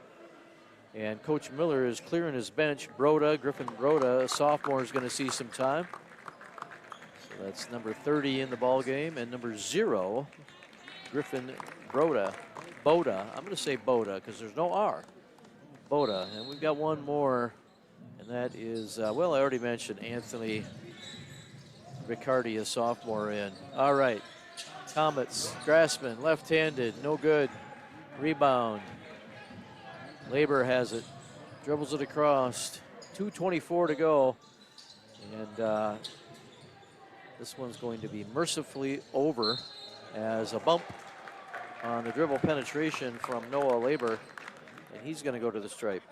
And Coach Miller is clearing his bench. Griffin Broda, a sophomore, is going to see some time. So that's number 30 in the ball game, and number 0, Griffin Boda. I'm going to say Boda because there's no R. Boda, and we've got one more, and that is, well, I already mentioned Anthony Riccardi, a sophomore in. All right, Comets, Grassman, left-handed, no good. Rebound. Labor has it, dribbles it across. 2:24 to go, and this one's going to be mercifully over as a bump on the dribble penetration from Noah Labor, and he's going to go to the stripe.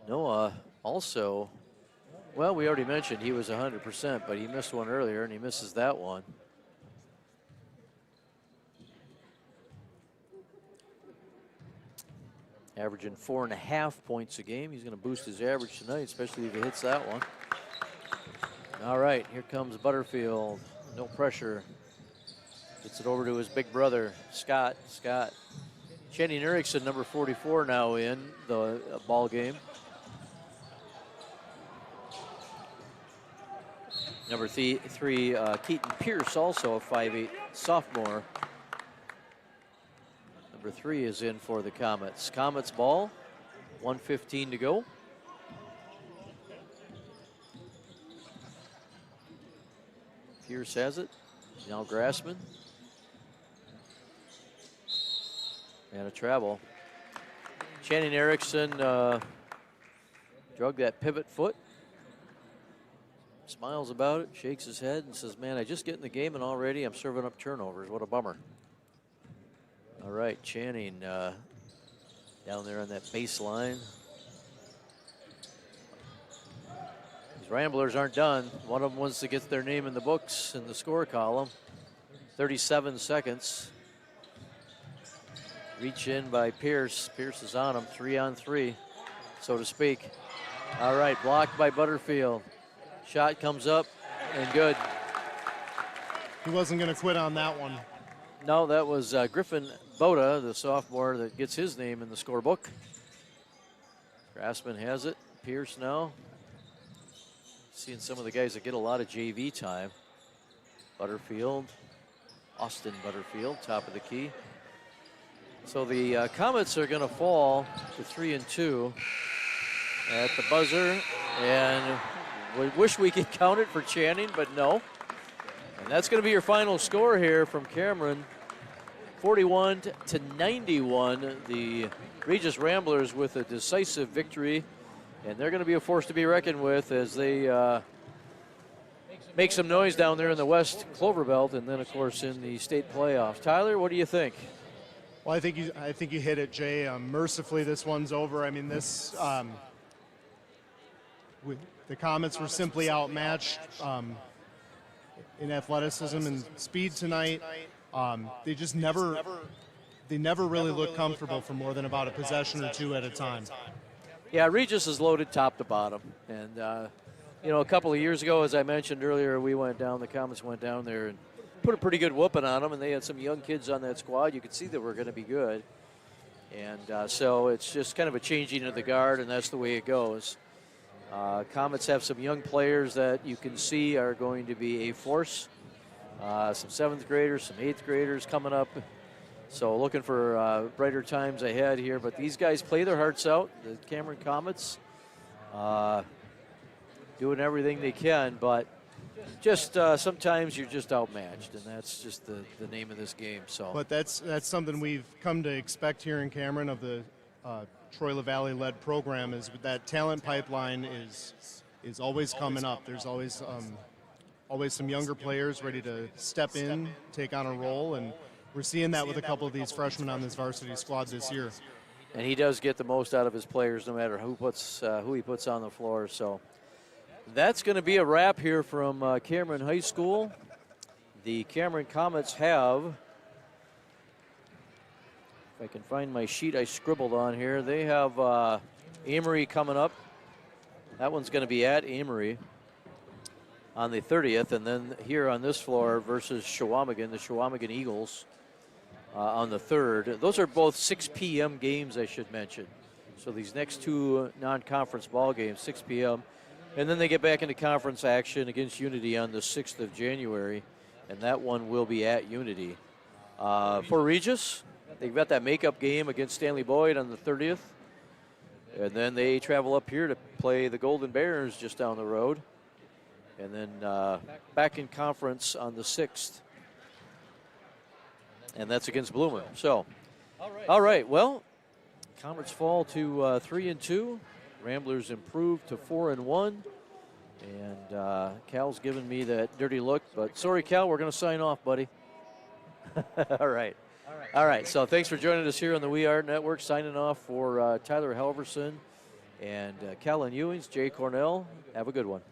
Noah also, well, we already mentioned he was 100%, but he missed one earlier, and he misses that one. Averaging 4.5 points a game. He's going to boost his average tonight, especially if he hits that one. All right, here comes Butterfield. No pressure. Gets it over to his big brother, Scott. Channing Erickson, number 44, now in the ball game. Number 3, Keaton Pierce, also a 5'8" sophomore. Number 3 is in for the Comets. Comets ball, 1:15 to go. Pierce has it. Now Grassman. And a travel. Channing Erickson drug that pivot foot. Smiles about it, shakes his head, and says, man, I just get in the game and already I'm serving up turnovers. What a bummer. All right, Channing down there on that baseline. These Ramblers aren't done. One of them wants to get their name in the books in the score column. 37 seconds. Reach in by Pierce. Pierce is on him, 3-on-3, so to speak. All right, blocked by Butterfield. Shot comes up and good. He wasn't going to quit on that one. No, that was Griffin Boda, the sophomore, that gets his name in the scorebook. Grassman has it. Pierce now. Seeing some of the guys that get a lot of JV time. Butterfield, Austin Butterfield, top of the key. So the Comets are going to fall to 3-2 at the buzzer, and we wish we could count it for Channing, but no. And that's going to be your final score here from Cameron. 41-91. The Regis Ramblers with a decisive victory, and they're going to be a force to be reckoned with as they make some noise down there in the West Clover Belt, and then of course in the state playoffs. Tyler, what do you think? Well, I think you hit it, Jay. Mercifully, this one's over. I mean, the Comets were simply outmatched in athleticism and speed tonight. They just never really look comfortable for more than about a possession or two at a time. Yeah, Regis is loaded top to bottom, and you know, a couple of years ago, as I mentioned earlier, the Comets went down there and put a pretty good whooping on them, and they had some young kids on that squad. You could see they were going to be good, and so it's just kind of a changing of the guard, and that's the way it goes. Comets have some young players that you can see are going to be a force. Some 7th graders, some 8th graders coming up. So looking for brighter times ahead here. But these guys play their hearts out. The Cameron Comets doing everything they can. But Just sometimes you're just outmatched, and that's just the name of this game. So, But that's something we've come to expect here in Cameron of the Troy LaValle-led program is that talent pipeline is always coming up. There's always some younger players ready to step in, take on a role, and we're seeing that with a couple of these freshmen on this varsity squad this year. and he does get the most out of his players, no matter who he puts on the floor. So. That's going to be a wrap here from Cameron High School. The Cameron Comets have, if I can find my sheet I scribbled on here, they have Amory coming up. That one's going to be at Amory on the 30th, and then here on this floor versus Shawamigan, the Shawamigan Eagles on the 3rd. Those are both 6 p.m. games, I should mention. So these next two non-conference ball games, 6 p.m., and then they get back into conference action against Unity on the 6th of January, and that one will be at Unity. For Regis, they've got that makeup game against Stanley Boyd on the 30th, and then they travel up here to play the Golden Bears just down the road, and then back in conference on the 6th, and that's against Bloomer. So, all right, well, Comets fall to 3-2. Ramblers improved to 4-1, and Cal's giving me that dirty look, but sorry, Cal, we're going to sign off, buddy. All right. So thanks for joining us here on the We Are Network. Signing off for Tyler Halverson and Callan Ewings, Jay Cornell. Have a good one.